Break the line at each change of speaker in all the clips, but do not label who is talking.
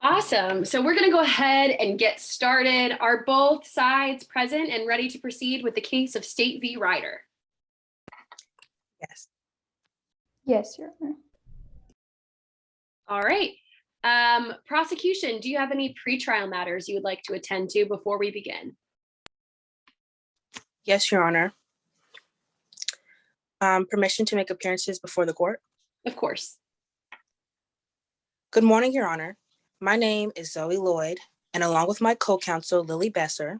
Awesome. So we're going to go ahead and get started. Are both sides present and ready to proceed with the case of State v. Ryder?
Yes.
Yes, Your Honor.
All right. Prosecution, do you have any pretrial matters you would like to attend to before we begin?
Yes, Your Honor. Permission to make appearances before the court?
Of course.
Good morning, Your Honor. My name is Zoe Lloyd, and along with my co-counsel, Lily Besser.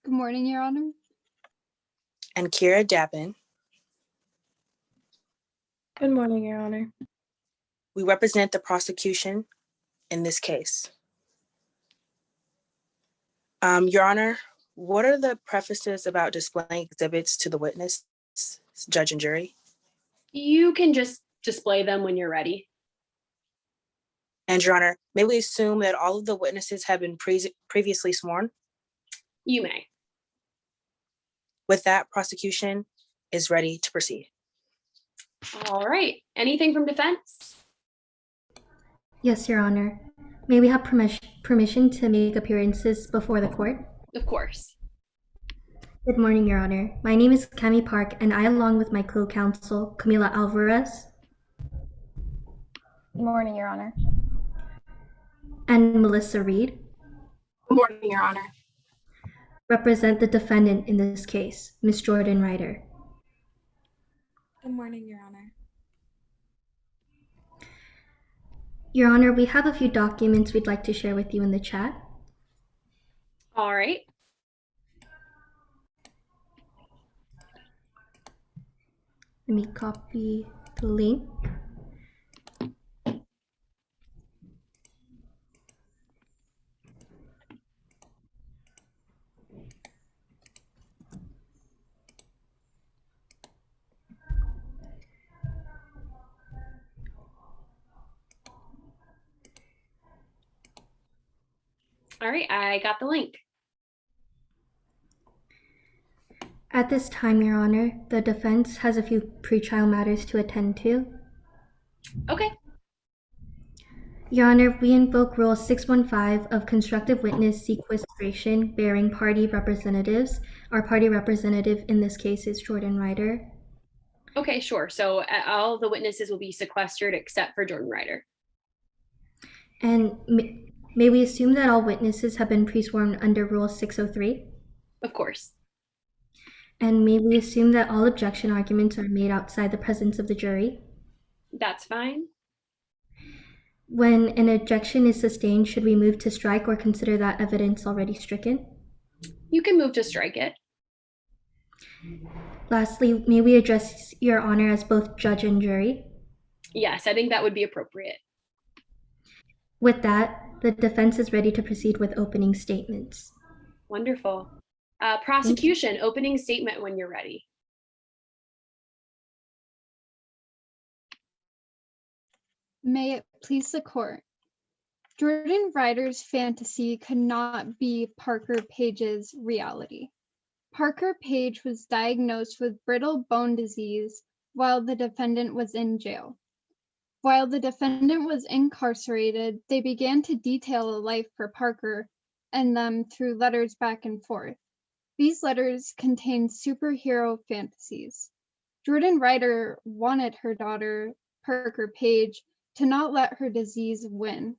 Good morning, Your Honor.
And Kira Dappin.
Good morning, Your Honor.
We represent the prosecution in this case. Your Honor, what are the prefaces about displaying exhibits to the witness, judge, and jury?
You can just display them when you're ready.
And Your Honor, may we assume that all of the witnesses have been previously sworn?
You may.
With that, prosecution is ready to proceed.
All right. Anything from defense?
Yes, Your Honor. May we have permission to make appearances before the court?
Of course.
Good morning, Your Honor. My name is Cami Park, and I, along with my co-counsel, Camila Alvarez.
Good morning, Your Honor.
And Melissa Reed.
Good morning, Your Honor.
Represent the defendant in this case, Ms. Jordan Ryder.
Good morning, Your Honor.
Your Honor, we have a few documents we'd like to share with you in the chat.
All right.
Let me copy the link.
All right, I got the link.
At this time, Your Honor, the defense has a few pretrial matters to attend to.
Okay.
Your Honor, we invoke Rule 615 of constructive witness sequestration bearing party representatives. Our party representative in this case is Jordan Ryder.
Okay, sure. So all the witnesses will be sequestered except for Jordan Ryder.
And may we assume that all witnesses have been pre-sworn under Rule 603?
Of course.
And may we assume that all objection arguments are made outside the presence of the jury?
That's fine.
When an objection is sustained, should we move to strike or consider that evidence already stricken?
You can move to strike it.
Lastly, may we address Your Honor as both judge and jury?
Yes, I think that would be appropriate.
With that, the defense is ready to proceed with opening statements.
Wonderful. Prosecution, opening statement when you're ready.
May it please the court. Jordan Ryder's fantasy could not be Parker Page's reality. Parker Page was diagnosed with brittle bone disease while the defendant was in jail. While the defendant was incarcerated, they began to detail a life for Parker and them through letters back and forth. These letters contained superhero fantasies. Jordan Ryder wanted her daughter, Parker Page, to not let her disease win.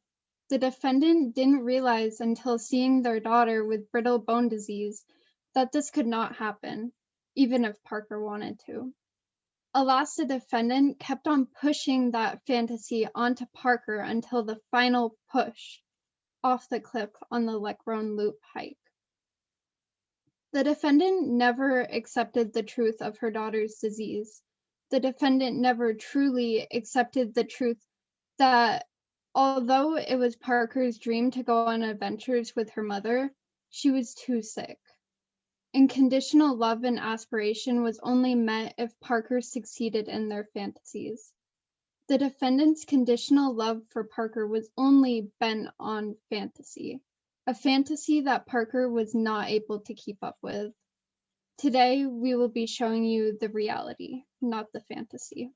The defendant didn't realize until seeing their daughter with brittle bone disease that this could not happen, even if Parker wanted to. Alas, the defendant kept on pushing that fantasy onto Parker until the final push off the cliff on the Leckrone Loop hike. The defendant never accepted the truth of her daughter's disease. The defendant never truly accepted the truth that although it was Parker's dream to go on adventures with her mother, she was too sick. And conditional love and aspiration was only met if Parker succeeded in their fantasies. The defendant's conditional love for Parker was only bent on fantasy, a fantasy that Parker was not able to keep up with. Today, we will be showing you the reality, not the fantasy.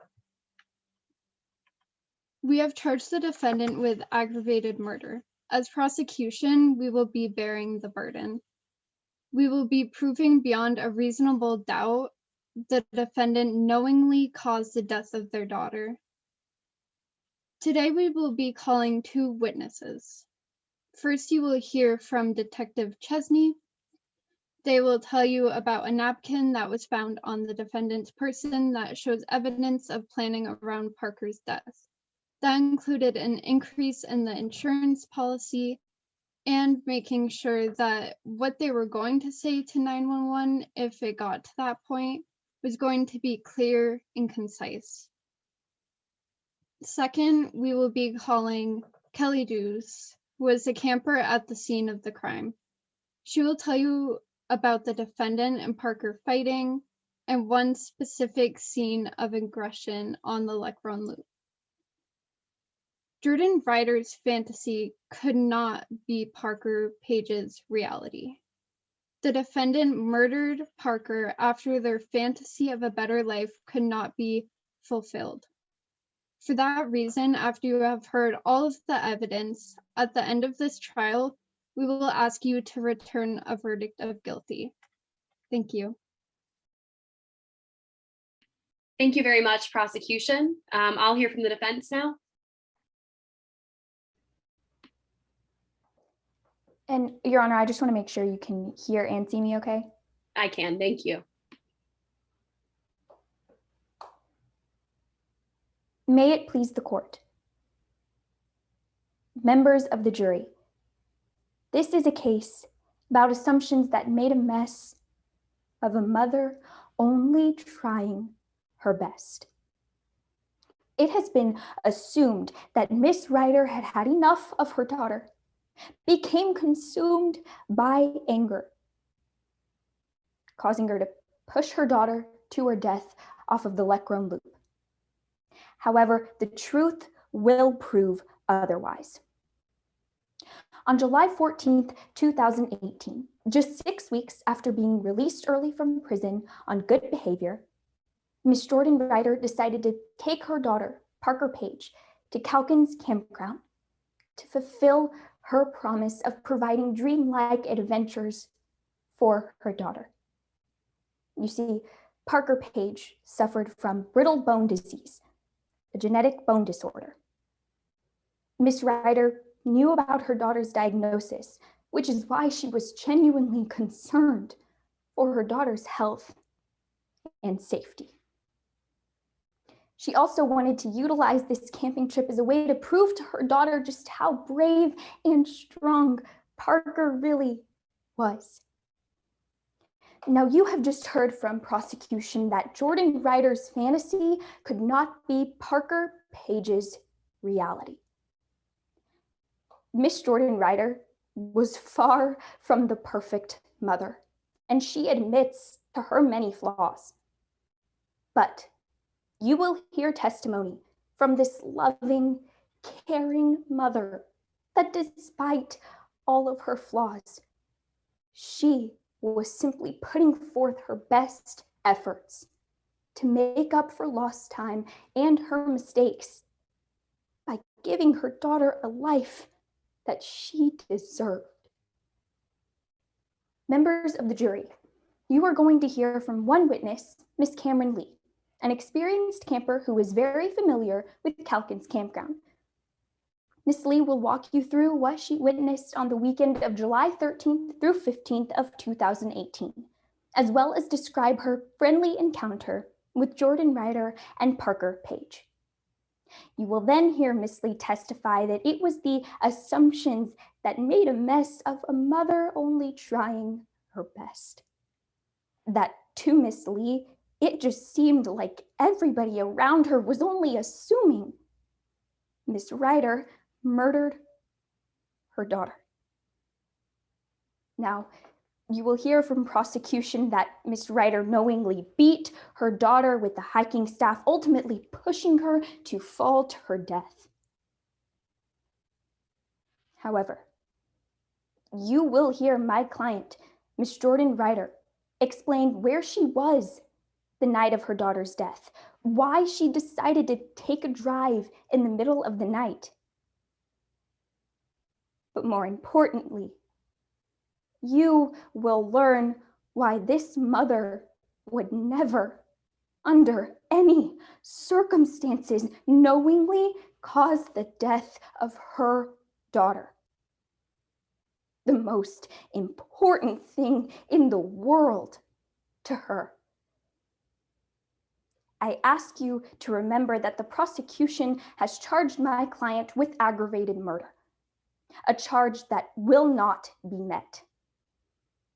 We have charged the defendant with aggravated murder. As prosecution, we will be bearing the burden. We will be proving beyond a reasonable doubt the defendant knowingly caused the death of their daughter. Today, we will be calling two witnesses. First, you will hear from Detective Chesney. They will tell you about a napkin that was found on the defendant's person that shows evidence of planning around Parker's death. That included an increase in the insurance policy and making sure that what they were going to say to 911, if it got to that point, was going to be clear and concise. Second, we will be calling Kelly Dews, who was a camper at the scene of the crime. She will tell you about the defendant and Parker fighting and one specific scene of aggression on the Lockwood Loop. Jordan Ryder's fantasy could not be Parker Page's reality. The defendant murdered Parker after their fantasy of a better life could not be fulfilled. For that reason, after you have heard all of the evidence, at the end of this trial, we will ask you to return a verdict of guilty. Thank you.
Thank you very much, prosecution. I'll hear from the defense now.
And Your Honor, I just want to make sure you can hear and see me okay?
I can, thank you.
May it please the court. Members of the jury, this is a case about assumptions that made a mess of a mother only trying her best. It has been assumed that Miss Ryder had had enough of her daughter, became consumed by anger, causing her to push her daughter to her death off of the Lockwood Loop. However, the truth will prove otherwise. On July 14th, 2018, just 6 weeks after being released early from prison on good behavior, Miss Jordan Ryder decided to take her daughter, Parker Page, to Calkins Campground to fulfill her promise of providing dreamlike adventures for her daughter. You see, Parker Page suffered from brittle bone disease, a genetic bone disorder. Miss Ryder knew about her daughter's diagnosis, which is why she was genuinely concerned for her daughter's health and safety. She also wanted to utilize this camping trip as a way to prove to her daughter just how brave and strong Parker really was. Now, you have just heard from prosecution that Jordan Ryder's fantasy could not be Parker Page's reality. Miss Jordan Ryder was far from the perfect mother, and she admits to her many flaws. But you will hear testimony from this loving, caring mother that despite all of her flaws, she was simply putting forth her best efforts to make up for lost time and her mistakes by giving her daughter a life that she deserved. Members of the jury, you are going to hear from one witness, Miss Cameron Lee, an experienced camper who is very familiar with Calkins Campground. Miss Lee will walk you through what she witnessed on the weekend of July 13th through 15th of 2018, as well as describe her friendly encounter with Jordan Ryder and Parker Page. You will then hear Miss Lee testify that it was the assumptions that made a mess of a mother only trying her best. That to Miss Lee, it just seemed like everybody around her was only assuming Miss Ryder murdered her daughter. Now, you will hear from prosecution that Miss Ryder knowingly beat her daughter with the hiking staff, ultimately pushing her to fall to her death. However, you will hear my client, Miss Jordan Ryder, explain where she was the night of her daughter's death, why she decided to take a drive in the middle of the night. But more importantly, you will learn why this mother would never, under any circumstances, knowingly cause the death of her daughter. The most important thing in the world to her. I ask you to remember that the prosecution has charged my client with aggravated murder, a charge that will not be met.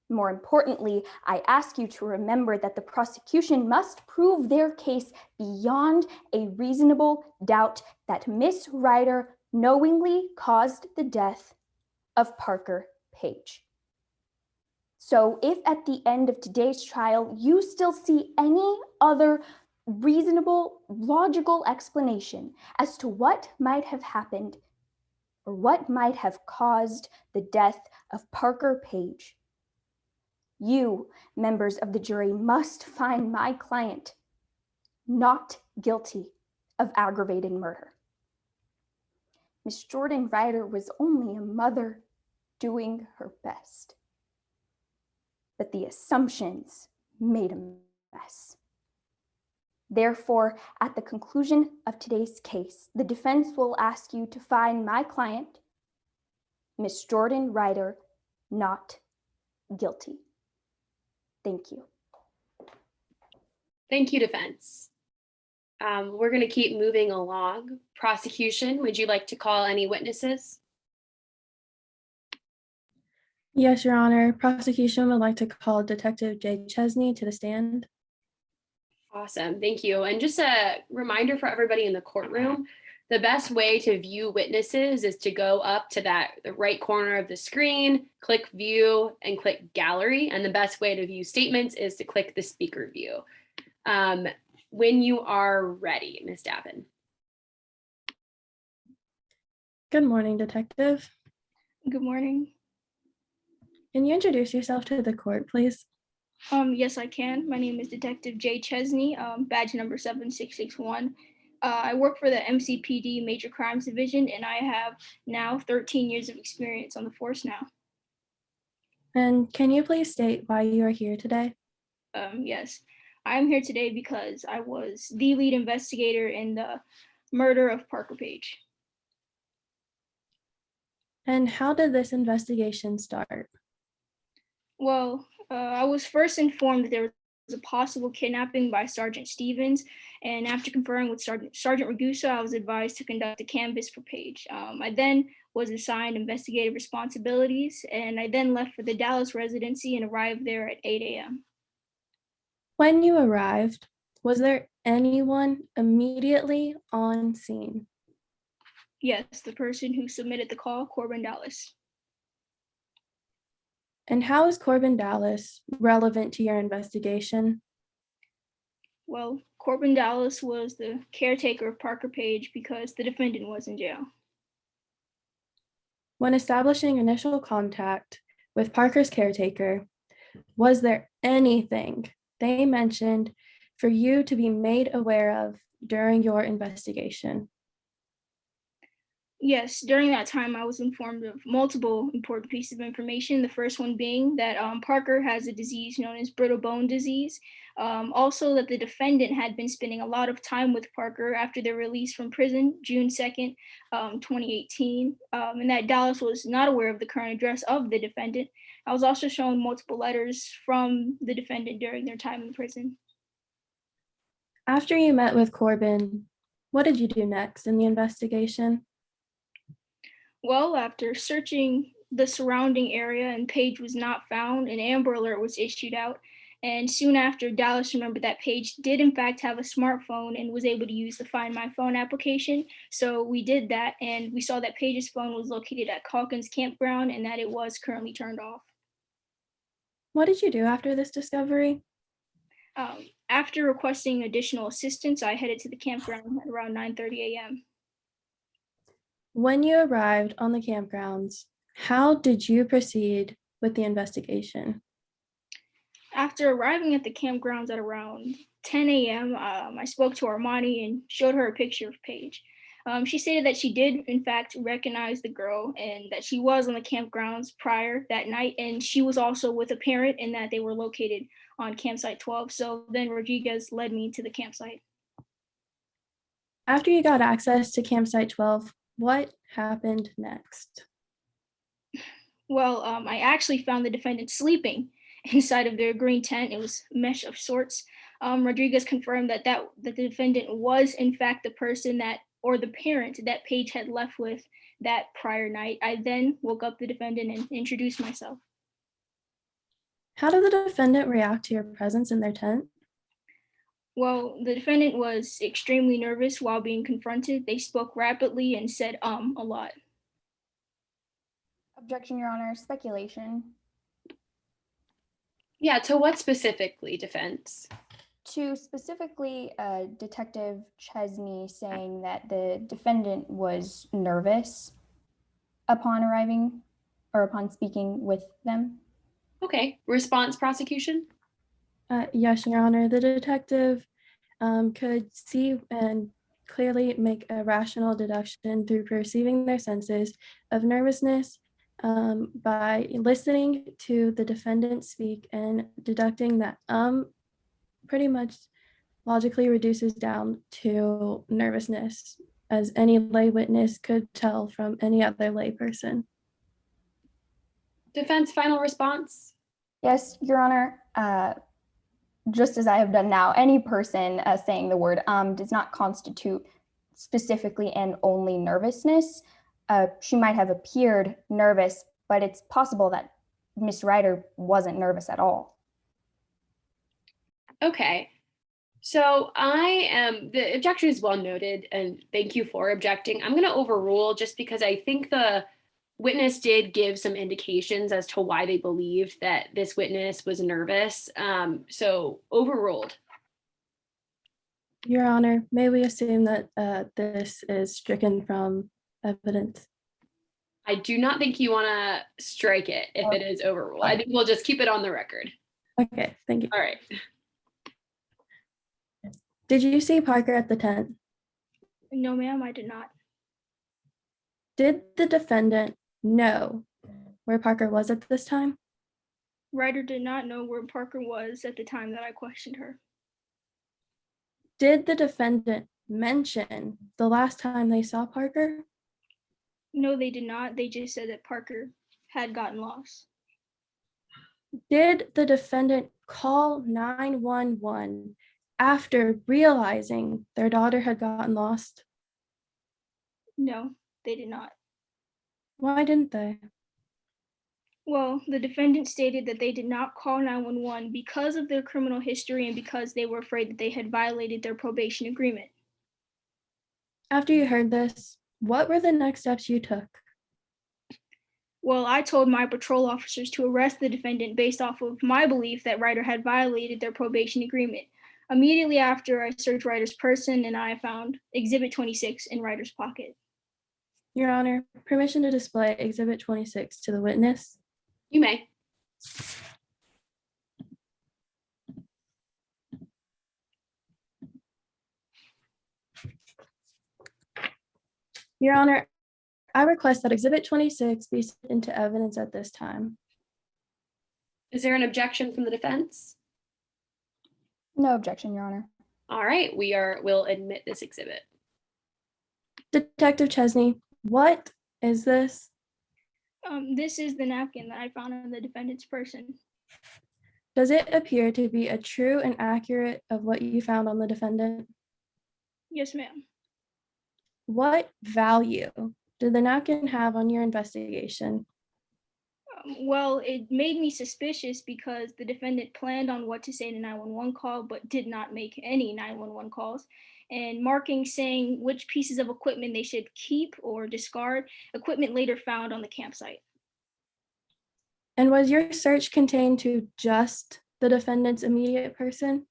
More importantly, I ask you to remember that the prosecution must prove their case beyond a reasonable doubt that Miss Ryder knowingly caused the death of Parker Page. So if at the end of today's trial, you still see any other reasonable, logical explanation as to what might have happened or what might have caused the death of Parker Page, you, members of the jury, must find my client not guilty of aggravated murder. Miss Jordan Ryder was only a mother doing her best, but the assumptions made a mess. Therefore, at the conclusion of today's case, the defense will ask you to find my client, Miss Jordan Ryder, not guilty. Thank you.
Thank you, defense. We're going to keep moving along. Prosecution, would you like to call any witnesses?
Yes, Your Honor. Prosecution would like to call Detective Jay Chesney to the stand.
Awesome, thank you. And just a reminder for everybody in the courtroom, the best way to view witnesses is to go up to the right corner of the screen, click view and click gallery. And the best way to view statements is to click the speaker view. When you are ready, Ms. Davin.
Good morning, Detective.
Good morning.
Can you introduce yourself to the court, please?
Yes, I can. My name is Detective Jay Chesney, badge number 7661. I work for the MCPD Major Crimes Division, and I have now 13 years of experience on the force now.
And can you please state why you are here today?
Yes, I'm here today because I was the lead investigator in the murder of Parker Page.
And how did this investigation start?
Well, I was first informed that there was a possible kidnapping by Sergeant Stevens, and after conferring with Sergeant Ragusa, I was advised to conduct a canvass for Page. I then was assigned investigative responsibilities, and I then left for the Dallas residency and arrived there at 8 a.m.
When you arrived, was there anyone immediately on scene?
Yes, the person who submitted the call, Corbin Dallas.
And how is Corbin Dallas relevant to your investigation?
Well, Corbin Dallas was the caretaker of Parker Page because the defendant was in jail.
When establishing initial contact with Parker's caretaker, was there anything they mentioned for you to be made aware of during your investigation?
Yes, during that time, I was informed of multiple important pieces of information. The first one being that Parker has a disease known as brittle bone disease. Also, that the defendant had been spending a lot of time with Parker after their release from prison, June 2nd, 2018, and that Dallas was not aware of the current address of the defendant. I was also shown multiple letters from the defendant during their time in prison.
After you met with Corbin, what did you do next in the investigation?
Well, after searching the surrounding area and Page was not found, an Amber Alert was issued out. And soon after, Dallas remembered that Page did in fact have a smartphone and was able to use the Find My Phone application. So we did that, and we saw that Page's phone was located at Calkins Campground and that it was currently turned off.
What did you do after this discovery?
After requesting additional assistance, I headed to the campground at around 9:30 a.m.
When you arrived on the campgrounds, how did you proceed with the investigation?
After arriving at the campgrounds at around 10 a.m., I spoke to Armani and showed her a picture of Paige. She stated that she did, in fact, recognize the girl and that she was on the campgrounds prior that night. And she was also with a parent and that they were located on campsite 12. So then Rodriguez led me to the campsite.
After you got access to campsite 12, what happened next?
Well, I actually found the defendant sleeping inside of their green tent. It was mesh of sorts. Rodriguez confirmed that the defendant was in fact the person or the parent that Paige had left with that prior night. I then woke up the defendant and introduced myself.
How did the defendant react to your presence in their tent?
Well, the defendant was extremely nervous while being confronted. They spoke rapidly and said a lot.
Objection, Your Honor. Speculation.
Yeah, to what specifically, defense?
To specifically Detective Chesney saying that the defendant was nervous upon arriving or upon speaking with them.
Okay, response, prosecution?
Yes, Your Honor. The detective could see and clearly make a rational deduction through perceiving their senses of nervousness by listening to the defendant speak and deducting that pretty much logically reduces down to nervousness, as any lay witness could tell from any other lay person.
Defense, final response?
Yes, Your Honor. Just as I have done now, any person saying the word does not constitute specifically and only nervousness. She might have appeared nervous, but it's possible that Miss Ryder wasn't nervous at all.
Okay, so the objection is well noted, and thank you for objecting. I'm going to overrule just because I think the witness did give some indications as to why they believed that this witness was nervous. So overruled.
Your Honor, may we assume that this is stricken from evidence?
I do not think you want to strike it if it is overruled. I think we'll just keep it on the record.
Okay, thank you.
All right.
Did you see Parker at the tent?
No, ma'am, I did not.
Did the defendant know where Parker was at this time?
Ryder did not know where Parker was at the time that I questioned her.
Did the defendant mention the last time they saw Parker?
No, they did not. They just said that Parker had gotten lost.
Did the defendant call 911 after realizing their daughter had gotten lost?
No, they did not.
Why didn't they?
Well, the defendant stated that they did not call 911 because of their criminal history and because they were afraid that they had violated their probation agreement.
After you heard this, what were the next steps you took?
Well, I told my patrol officers to arrest the defendant based off of my belief that Ryder had violated their probation agreement. Immediately after, I searched Ryder's person and I found Exhibit 26 in Ryder's pocket.
Your Honor, permission to display Exhibit 26 to the witness.
You may.
Your Honor, I request that Exhibit 26 be sent into evidence at this time.
Is there an objection from the defense?
No objection, Your Honor.
All right, we'll admit this exhibit.
Detective Chesney, what is this?
This is the napkin that I found on the defendant's person.
Does it appear to be a true and accurate of what you found on the defendant?
Yes, ma'am.
What value did the napkin have on your investigation?
Well, it made me suspicious because the defendant planned on what to say in a 911 call, but did not make any 911 calls. And markings saying which pieces of equipment they should keep or discard, equipment later found on the campsite.
And was your search contained to just the defendant's immediate person?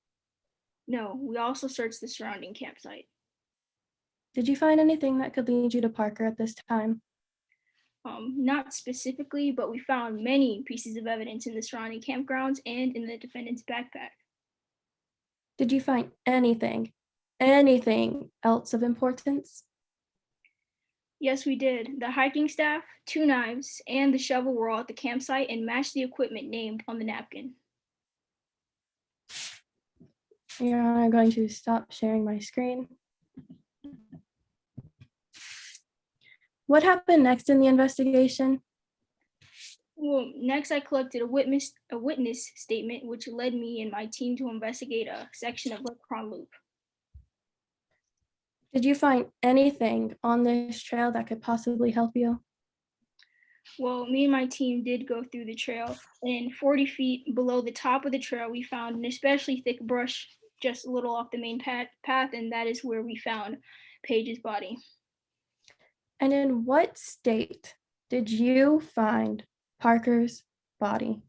No, we also searched the surrounding campsite.
Did you find anything that could lead you to Parker at this time?
Not specifically, but we found many pieces of evidence in the surrounding campgrounds and in the defendant's backpack.
Did you find anything else of importance?
Yes, we did. The hiking staff, 2 knives, and the shovel were all at the campsite and matched the equipment named on the napkin.
Your Honor, I'm going to stop sharing my screen. What happened next in the investigation?
Well, next I collected a witness statement, which led me and my team to investigate a section of Lockwood Loop.
Did you find anything on this trail that could possibly help you?
Well, me and my team did go through the trail, and 40 feet below the top of the trail, we found an especially thick brush just a little off the main path, and that is where we found Paige's body.
And in what state did you find Parker's body?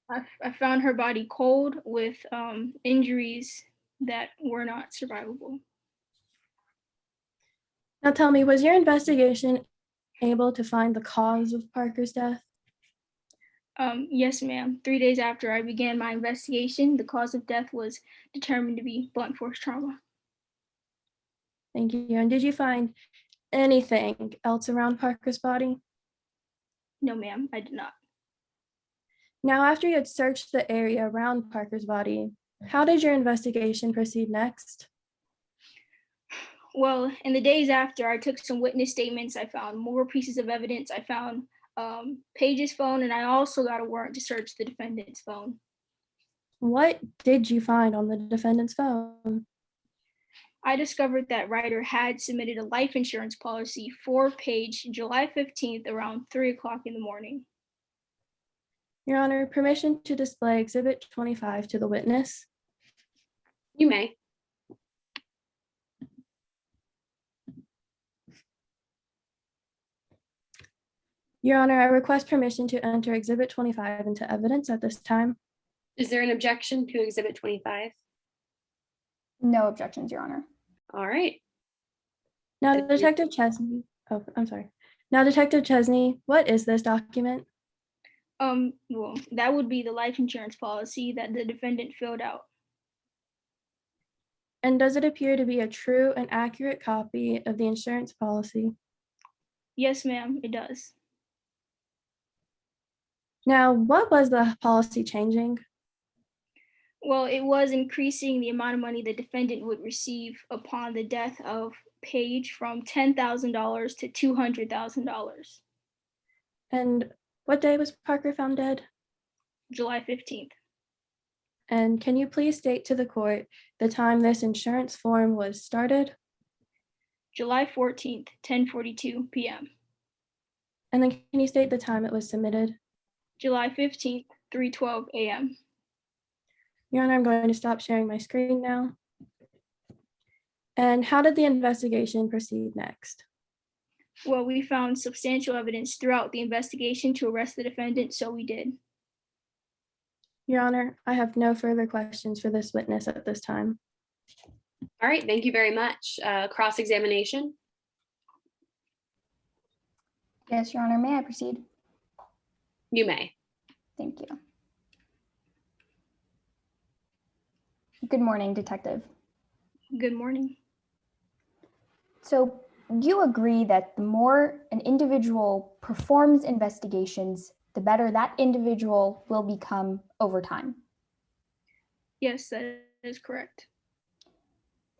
I found her body cold with injuries that were not survivable.
Now tell me, was your investigation able to find the cause of Parker's death?
Yes, ma'am. 3 days after I began my investigation, the cause of death was determined to be blunt force trauma.
Thank you. And did you find anything else around Parker's body?
No, ma'am, I did not.
Now, after you had searched the area around Parker's body, how did your investigation proceed next?
Well, in the days after, I took some witness statements. I found more pieces of evidence. I found Paige's phone, and I also got a warrant to search the defendant's phone.
What did you find on the defendant's phone?
I discovered that Ryder had submitted a life insurance policy for Paige July 15th around 3 o'clock in the morning.
Your Honor, permission to display Exhibit 25 to the witness.
You may.
Your Honor, I request permission to enter Exhibit 25 into evidence at this time.
Is there an objection to Exhibit 25?
No objections, Your Honor.
All right.
Now, Detective Chesney, Now, Detective Chesney, what is this document?
Well, that would be the life insurance policy that the defendant filled out.
And does it appear to be a true and accurate copy of the insurance policy?
Yes, ma'am, it does.
Now, what was the policy changing?
Well, it was increasing the amount of money the defendant would receive upon the death of Paige from $10,000 to $200,000.
And what day was Parker found dead?
July 15th.
And can you please state to the court the time this insurance form was started?
July 14th, 10:42 p.m.
And then can you state the time it was submitted?
July 15th, 3:12 a.m.
Your Honor, I'm going to stop sharing my screen now. And how did the investigation proceed next?
Well, we found substantial evidence throughout the investigation to arrest the defendant, so we did.
Your Honor, I have no further questions for this witness at this time.
All right, thank you very much. Cross-examination.
Yes, Your Honor, may I proceed?
You may.
Thank you. Good morning, Detective.
Good morning.
So you agree that the more an individual performs investigations, the better that individual will become over time.
Yes, that is correct.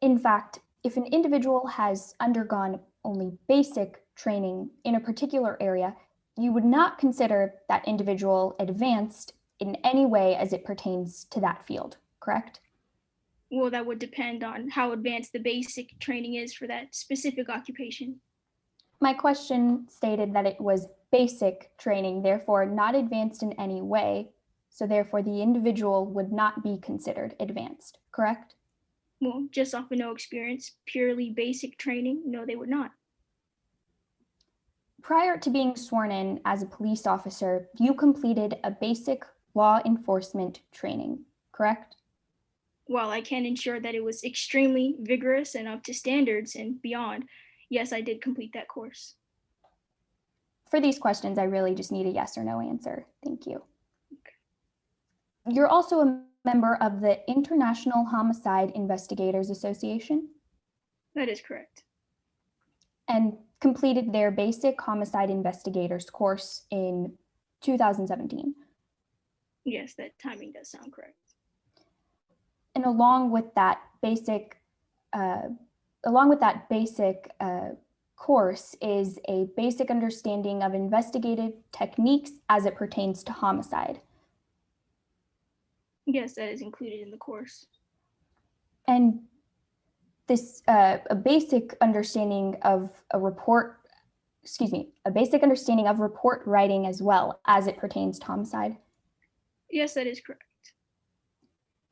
In fact, if an individual has undergone only basic training in a particular area, you would not consider that individual advanced in any way as it pertains to that field, correct?
Well, that would depend on how advanced the basic training is for that specific occupation.
My question stated that it was basic training, therefore not advanced in any way, so therefore the individual would not be considered advanced, correct?
Well, just off of no experience, purely basic training, no, they would not.
Prior to being sworn in as a police officer, you completed a basic law enforcement training, correct?
While I can ensure that it was extremely vigorous and up to standards and beyond, yes, I did complete that course.
For these questions, I really just need a yes or no answer. Thank you. You're also a member of the International Homicide Investigators Association
That is correct.
and completed their basic homicide investigators course in 2017.
Yes, that timing does sound correct.
And along with that basic course is a basic understanding of investigative techniques as it pertains to homicide.
Yes, that is included in the course.
And this a basic understanding of report writing as well as it pertains to homicide.
Yes, that is correct.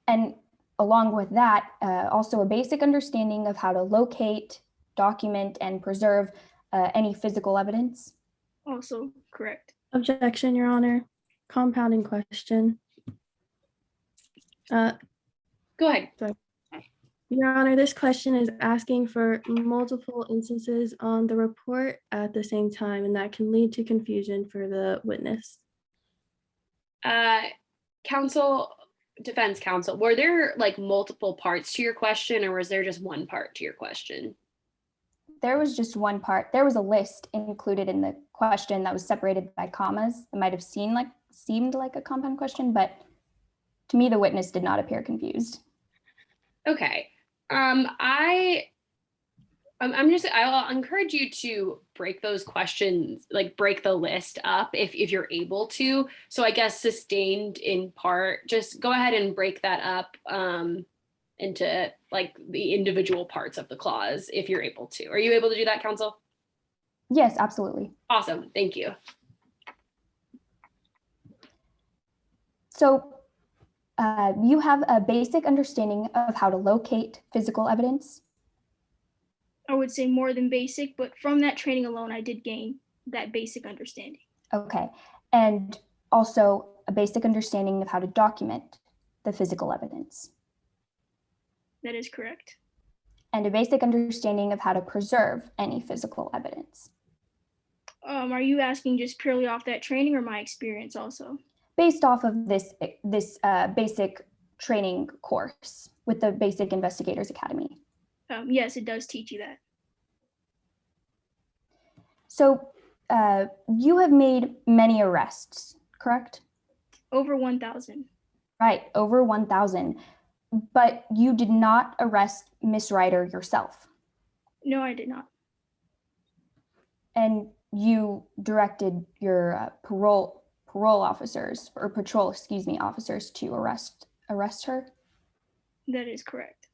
And along with that, also a basic understanding of how to locate, document, and preserve any physical evidence.
Also correct.
Objection, Your Honor. Compounding question.
Go ahead.
Your Honor, this question is asking for multiple instances on the report at the same time, and that can lead to confusion for the witness.
Defense counsel, were there like multiple parts to your question, or was there just one part to your question?
There was just one part. There was a list included in the question that was separated by commas. It might have seemed like a compound question, but to me, the witness did not appear confused.
Okay. I'll encourage you to break those questions, like break the list up if you're able to. So I guess sustained in part, just go ahead and break that up into like the individual parts of the clause if you're able to. Are you able to do that, counsel?
Yes, absolutely.
Awesome. Thank you.
So you have a basic understanding of how to locate physical evidence.
I would say more than basic, but from that training alone, I did gain that basic understanding.
Okay. And also a basic understanding of how to document the physical evidence.
That is correct.
And a basic understanding of how to preserve any physical evidence.
Are you asking just purely off that training or my experience also?
Based off of this basic training course with the Basic Investigators Academy.
Yes, it does teach you that.
So you have made many arrests, correct?
Over 1,000.
Right, over 1,000. But you did not arrest Miss Ryder yourself.
No, I did not.
And you directed your patrol officers to arrest her?
That is correct.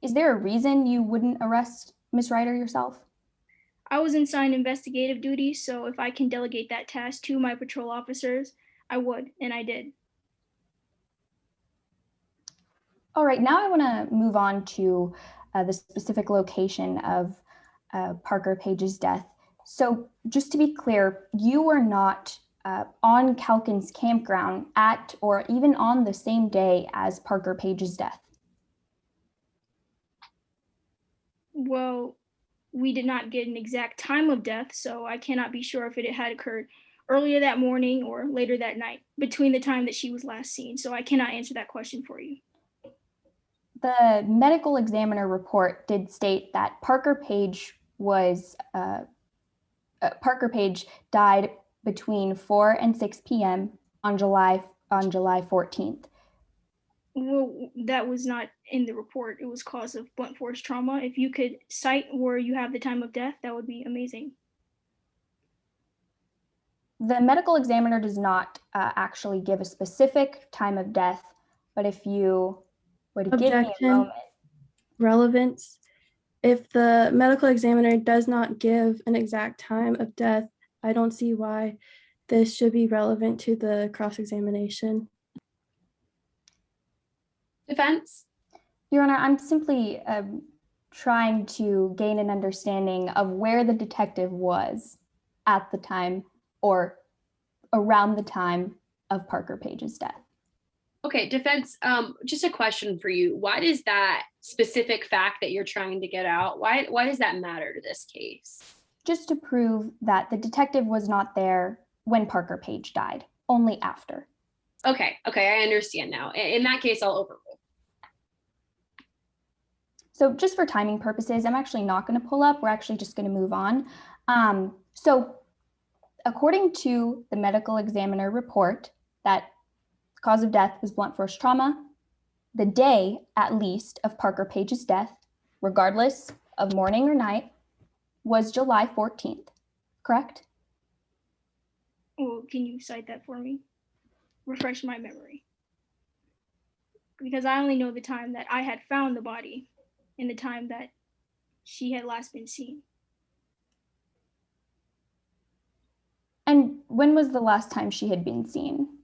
Is there a reason you wouldn't arrest Miss Ryder yourself?
I was assigned investigative duty, so if I can delegate that task to my patrol officers, I would, and I did.
All right, now I want to move on to the specific location of Parker Page's death. So just to be clear, you were not on Calkins campground at or even on the same day as Parker Page's death.
Well, we did not get an exact time of death, so I cannot be sure if it had occurred earlier that morning or later that night between the time that she was last seen. So I cannot answer that question for you.
The medical examiner report did state that Parker Page died between 4 and 6 p.m. on July 14th.
Well, that was not in the report. It was cause of blunt force trauma. If you could cite where you have the time of death, that would be amazing.
The medical examiner does not actually give a specific time of death, but if you would give me a moment.
Relevance. If the medical examiner does not give an exact time of death, I don't see why this should be relevant to the cross-examination.
Defense?
Your Honor, I'm simply trying to gain an understanding of where the detective was at the time or around the time of Parker Page's death.
Okay, defense, just a question for you. Why does that specific fact that you're trying to get out, why does that matter to this case?
Just to prove that the detective was not there when Parker Page died, only after.
Okay, I understand now. In that case, I'll overrule.
So just for timing purposes, I'm actually not going to pull up. We're actually just going to move on. So according to the medical examiner report, that cause of death was blunt force trauma. The day, at least, of Parker Page's death, regardless of morning or night, was July 14th, correct?
Well, can you cite that for me? Refresh my memory. Because I only know the time that I had found the body and the time that she had last been seen.
And when was the last time she had been seen?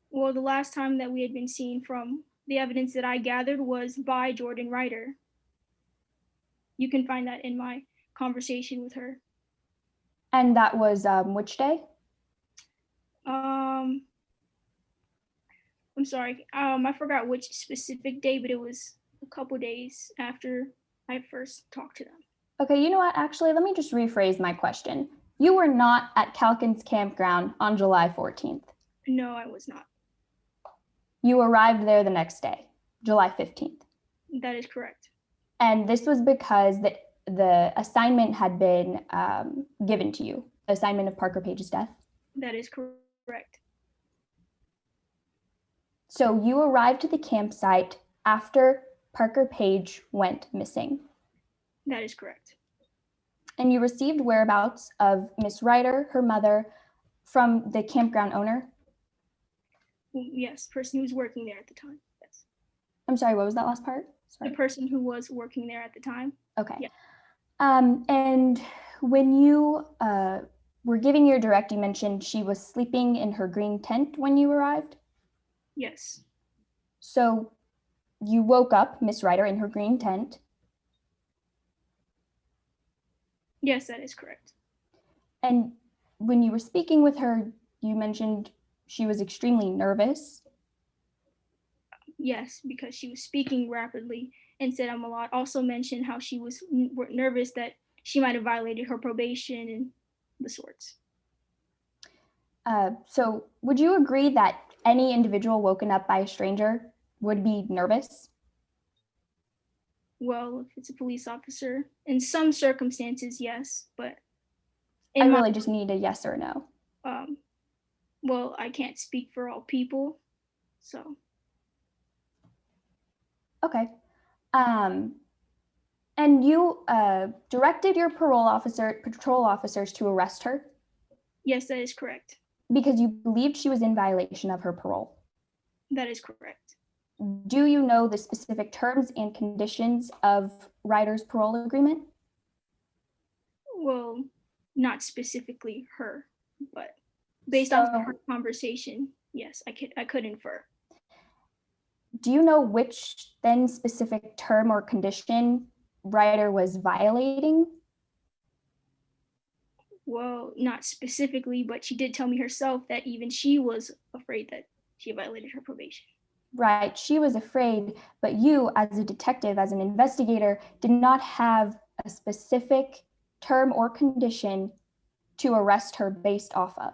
Well, the last time that we had been seen from the evidence that I gathered was by Jordan Ryder. You can find that in my conversation with her.
And that was which day?
I'm sorry. I forgot which specific day, but it was a couple days after I first talked to them.
Okay, you know what? Actually, let me just rephrase my question. You were not at Calkins Campground on July 14th.
No, I was not.
You arrived there the next day, July 15th.
That is correct.
And this was because the assignment had been given to you, the assignment of Parker Page's death.
That is correct.
So you arrived to the campsite after Parker Page went missing.
That is correct.
And you received whereabouts of Miss Ryder, her mother, from the campground owner?
Yes, person who was working there at the time. Yes.
I'm sorry, what was that last part? Sorry.
The person who was working there at the time.
Okay.
Yeah.
And when you were giving your direct, you mentioned she was sleeping in her green tent when you arrived?
Yes.
So you woke up Miss Ryder in her green tent.
Yes, that is correct.
And when you were speaking with her, you mentioned she was extremely nervous.
Yes, because she was speaking rapidly and said I'm a lot. Also mentioned how she was nervous that she might have violated her probation and the sorts.
So would you agree that any individual woken up by a stranger would be nervous?
Well, if it's a police officer, in some circumstances, yes, but
I really just need a yes or no.
Well, I can't speak for all people, so.
Okay. And you directed your patrol officers to arrest her?
Yes, that is correct.
Because you believed she was in violation of her parole?
That is correct.
Do you know the specific terms and conditions of Ryder's parole agreement?
Well, not specifically her, but based on our conversation, yes, I could infer.
Do you know which then specific term or condition Ryder was violating?
Well, not specifically, but she did tell me herself that even she was afraid that she violated her probation.
Right, she was afraid, but you as a detective, as an investigator, did not have a specific term or condition to arrest her based off of.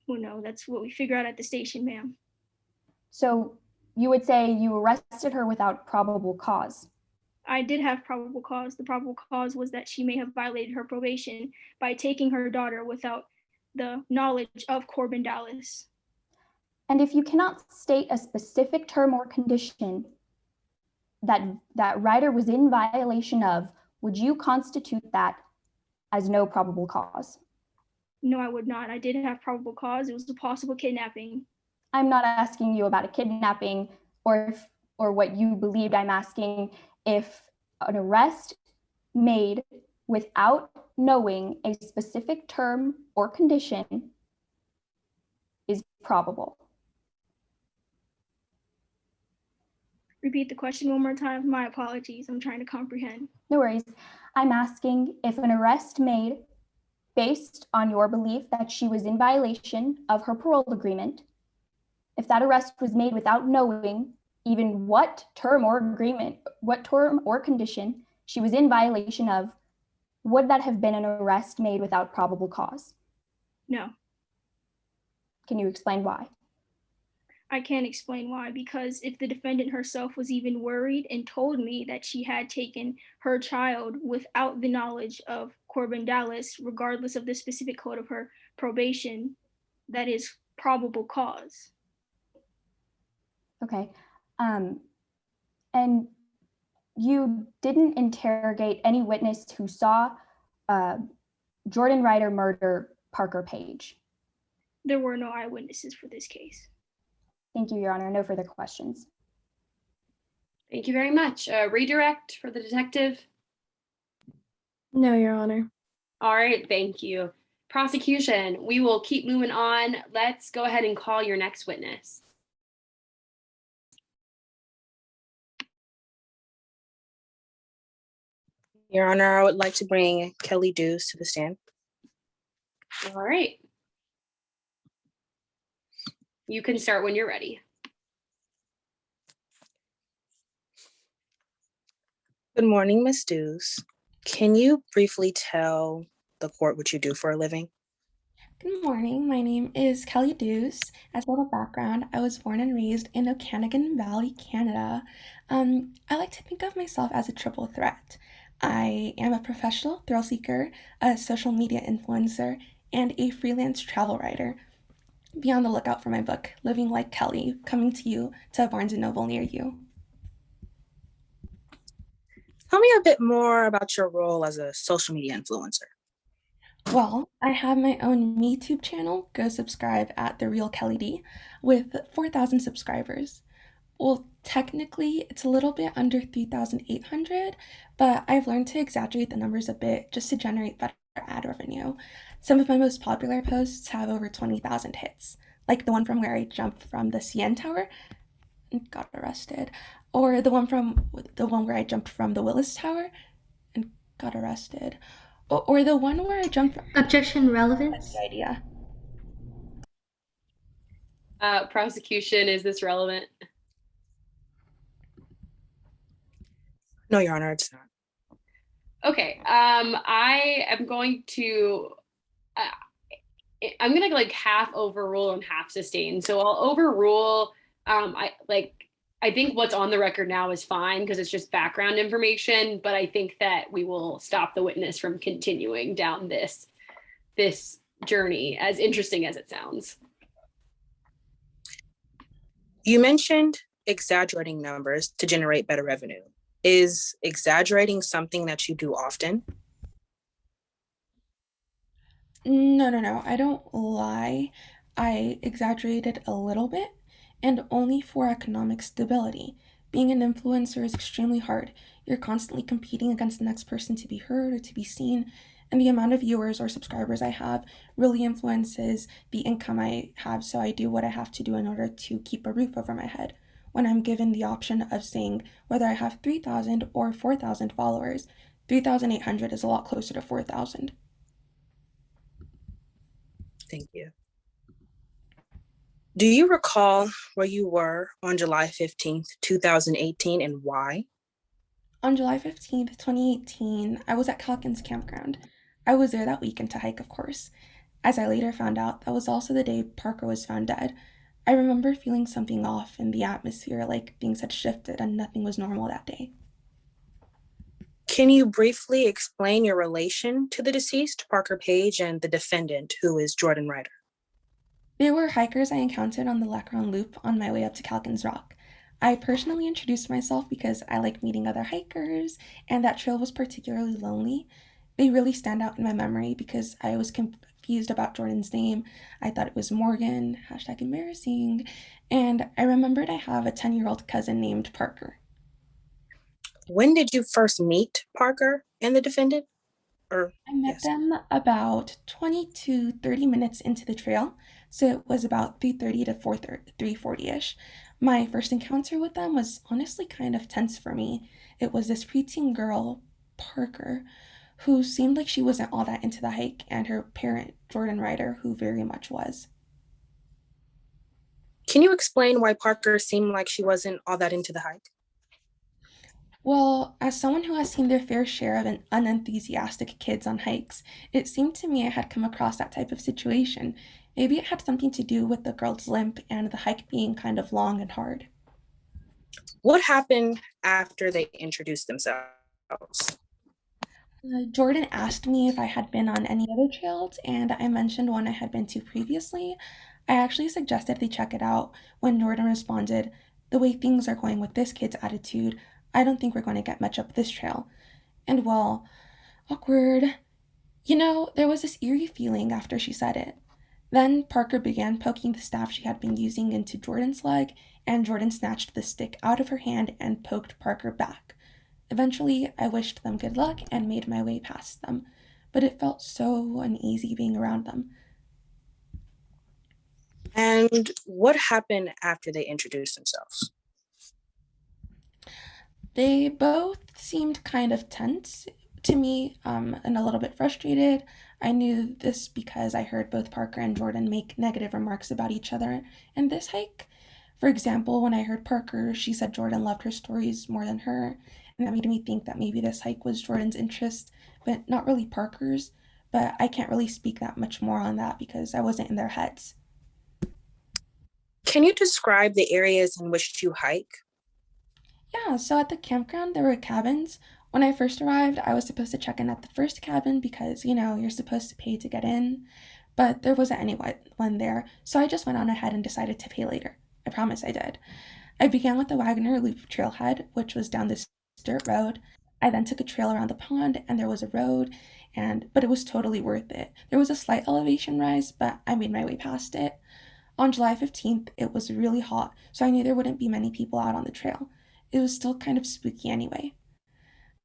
Well, no, that's what we figure out at the station, ma'am.
So you would say you arrested her without probable cause?
I did have probable cause. The probable cause was that she may have violated her probation by taking her daughter without the knowledge of Corbin Dallas.
And if you cannot state a specific term or condition that Ryder was in violation of, would you constitute that as no probable cause?
No, I would not. I did have probable cause. It was a possible kidnapping.
I'm not asking you about a kidnapping or what you believed. I'm asking if an arrest made without knowing a specific term or condition is probable.
Repeat the question one more time. My apologies. I'm trying to comprehend.
No worries. I'm asking if an arrest made based on your belief that she was in violation of her parole agreement, if that arrest was made without knowing even what term or condition she was in violation of, would that have been an arrest made without probable cause?
No.
Can you explain why?
I can't explain why, because if the defendant herself was even worried and told me that she had taken her child without the knowledge of Corbin Dallas, regardless of the specific code of her probation, that is probable cause.
Okay. And you didn't interrogate any witness who saw Jordan Ryder murder Parker Page.
There were no eyewitnesses for this case.
Thank you, Your Honor. No further questions.
Thank you very much. Redirect for the detective.
No, Your Honor.
All right, thank you. Prosecution, we will keep moving on. Let's go ahead and call your next witness.
Your Honor, I would like to bring Kelly Deuce to the stand.
All right. You can start when you're ready.
Good morning, Ms. Deuce. Can you briefly tell the court what you do for a living?
Good morning. My name is Kelly Deuce. As a little background, I was born and raised in Okanagan Valley, Canada. I like to think of myself as a triple threat. I am a professional thrill seeker, a social media influencer, and a freelance travel writer. Be on the lookout for my book, Living Like Kelly, coming to you to a Barnes & Noble near you.
Tell me a bit more about your role as a social media influencer.
Well, I have my own MeTube channel. Go subscribe at The Real Kelly D with 4,000 subscribers. Well, technically, it's a little bit under 3,800, but I've learned to exaggerate the numbers a bit just to generate better ad revenue. Some of my most popular posts have over 20,000 hits, like the one from where I jumped from the CN Tower and got arrested, or the one where I jumped from the Willis Tower and got arrested, or the one where I jumped from.
Objection relevance.
That's the idea.
Prosecution, is this relevant?
No, Your Honor, it's not.
Okay, I am going to, I'm gonna like half overrule and half sustain. So I'll overrule. I think what's on the record now is fine because it's just background information, but I think that we will stop the witness from continuing down this journey, as interesting as it sounds.
You mentioned exaggerating numbers to generate better revenue. Is exaggerating something that you do often?
No. I don't lie. I exaggerated a little bit, and only for economic stability. Being an influencer is extremely hard. You're constantly competing against the next person to be heard or to be seen, and the amount of viewers or subscribers I have really influences the income I have, so I do what I have to do in order to keep a roof over my head. When I'm given the option of saying whether I have 3,000 or 4,000 followers, 3,800 is a lot closer to 4,000.
Thank you. Do you recall where you were on July 15th, 2018 and why?
On July 15th, 2018, I was at Calkins Campground. I was there that weekend to hike, of course. As I later found out, that was also the day Parker was found dead. I remember feeling something off in the atmosphere, like things had shifted and nothing was normal that day.
Can you briefly explain your relation to the deceased, Parker Page, and the defendant, who is Jordan Ryder?
They were hikers I encountered on the Lacron Loop on my way up to Calkins Rock. I personally introduced myself because I like meeting other hikers, and that trail was particularly lonely. They really stand out in my memory because I was confused about Jordan's name. I thought it was Morgan, #embarrassing, and I remembered I have a 10-year-old cousin named Parker.
When did you first meet Parker and the defendant?
I met them about 20 to 30 minutes into the trail, so it was about 3:30 to 3:40ish. My first encounter with them was honestly kind of tense for me. It was this preteen girl, Parker, who seemed like she wasn't all that into the hike, and her parent, Jordan Ryder, who very much was.
Can you explain why Parker seemed like she wasn't all that into the hike?
Well, as someone who has seen their fair share of unenthusiastic kids on hikes, it seemed to me I had come across that type of situation. Maybe it had something to do with the girl's limp and the hike being kind of long and hard.
What happened after they introduced themselves?
Jordan asked me if I had been on any other trails, and I mentioned one I had been to previously. I actually suggested they check it out when Jordan responded, "The way things are going with this kid's attitude, I don't think we're going to get much up this trail." And well, awkward. There was this eerie feeling after she said it. Then Parker began poking the staff she had been using into Jordan's leg, and Jordan snatched the stick out of her hand and poked Parker back. Eventually, I wished them good luck and made my way past them, but it felt so uneasy being around them.
And what happened after they introduced themselves?
They both seemed kind of tense to me, and a little bit frustrated. I knew this because I heard both Parker and Jordan make negative remarks about each other in this hike. For example, when I heard Parker, she said Jordan loved her stories more than her, and that made me think that maybe this hike was Jordan's interest, but not really Parker's. But I can't really speak that much more on that because I wasn't in their heads.
Can you describe the areas in which you hike?
Yeah, so at the campground, there were cabins. When I first arrived, I was supposed to check in at the first cabin because, you're supposed to pay to get in, but there wasn't anyone there, so I just went on ahead and decided to pay later. I promise I did. I began with the Wagner Loop trailhead, which was down this dirt road. I then took a trail around the pond, and there was a road, but it was totally worth it. There was a slight elevation rise, but I made my way past it. On July 15th, it was really hot, so I knew there wouldn't be many people out on the trail. It was still kind of spooky anyway.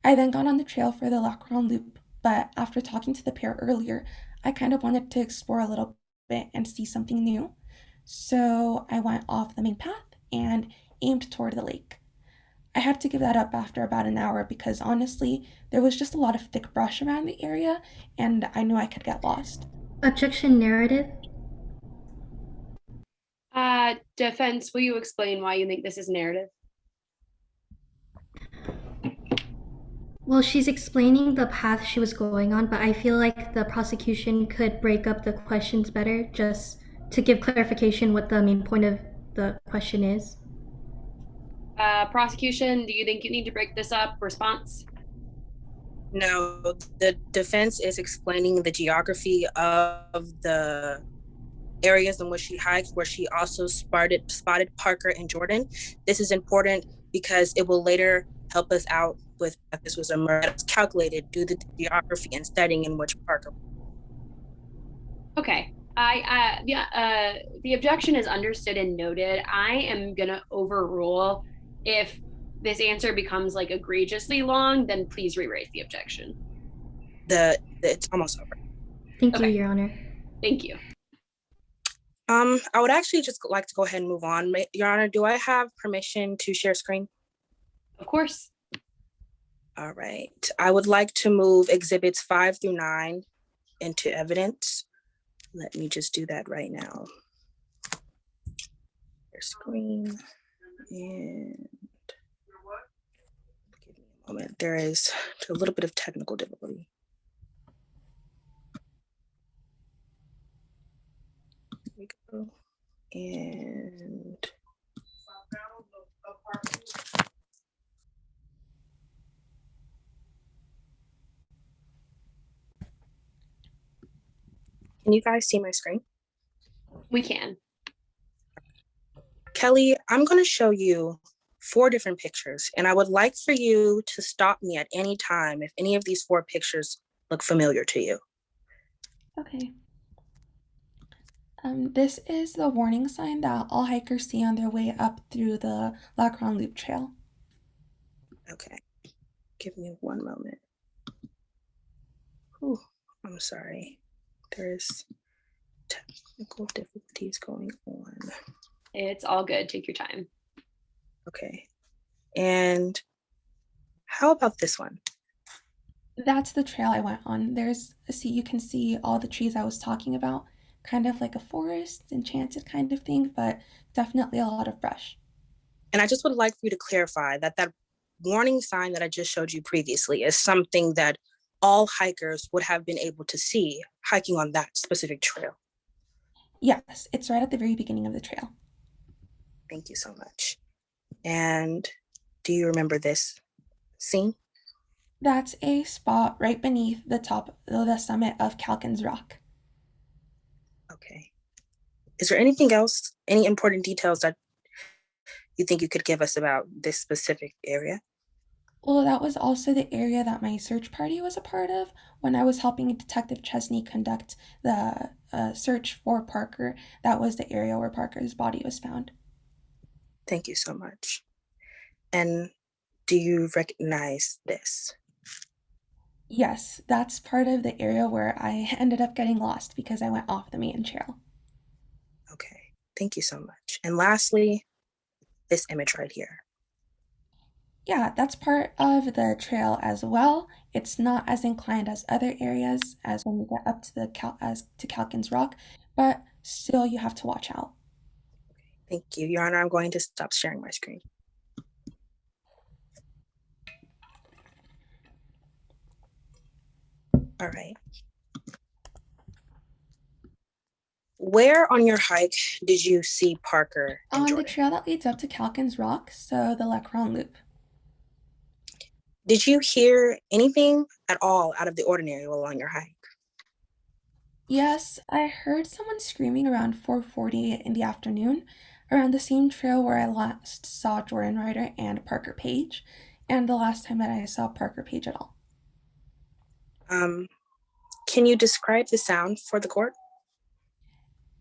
I then got on the trail for the Lockwood Loop, but after talking to the pair earlier, I kind of wanted to explore a little bit and see something new. So I went off the main path and aimed toward the lake. I had to give that up after about an hour because honestly, there was just a lot of thick brush around the area and I knew I could get lost.
Objection narrative.
Defense, will you explain why you think this is narrative?
Well, she's explaining the path she was going on, but I feel like the prosecution could break up the questions better just to give clarification what the main point of the question is.
Prosecution, do you think you need to break this up? Response?
No, the defense is explaining the geography of the areas in which she hiked, where she also spotted Parker and Jordan. This is important because it will later help us out with that this was a murder that was calculated due to the geography and setting in which Parker.
Okay. The objection is understood and noted. I am gonna overrule. If this answer becomes like egregiously long, then please re-raise the objection.
It's almost over.
Thank you, Your Honor.
Thank you.
I would actually just like to go ahead and move on. Your Honor, do I have permission to share screen?
Of course.
All right. I would like to move exhibits 5 through 9 into evidence. Let me just do that right now. Share screen. And give me a moment. There is a little bit of technical difficulty. Here we go. And can you guys see my screen?
We can.
Kelly, I'm going to show you 4 different pictures, and I would like for you to stop me at any time if any of these 4 pictures look familiar to you.
Okay. This is the warning sign that all hikers see on their way up through the Lockwood Loop Trail.
Okay, give me one moment. Ooh, I'm sorry. There's technical difficulties going on.
It's all good. Take your time.
Okay. And how about this one?
That's the trail I went on. You can see all the trees I was talking about, kind of like a forest, enchanted kind of thing, but definitely a lot of brush.
And I just would like for you to clarify that warning sign that I just showed you previously is something that all hikers would have been able to see hiking on that specific trail.
Yes, it's right at the very beginning of the trail.
Thank you so much. And do you remember this scene?
That's a spot right beneath the summit of Calkins Rock.
Okay. Is there anything else, any important details that you think you could give us about this specific area?
Well, that was also the area that my search party was a part of when I was helping Detective Chesney conduct the search for Parker. That was the area where Parker's body was found.
Thank you so much. And do you recognize this?
Yes, that's part of the area where I ended up getting lost because I went off the main trail.
Okay, thank you so much. And lastly, this image right here.
Yeah, that's part of the trail as well. It's not as inclined as other areas as when you get up to to Calkins Rock, but still you have to watch out.
Thank you, Your Honor. I'm going to stop sharing my screen. All right. Where on your hike did you see Parker and
On
Jordan?
the trail that leads up to Calkins Rock, so the Lecron Loop.
Did you hear anything at all out of the ordinary while on your hike?
Yes, I heard someone screaming around 4:40 in the afternoon, around the same trail where I last saw Jordan Ryder and Parker Page, and the last time that I saw Parker Page at all.
Can you describe the sound for the court?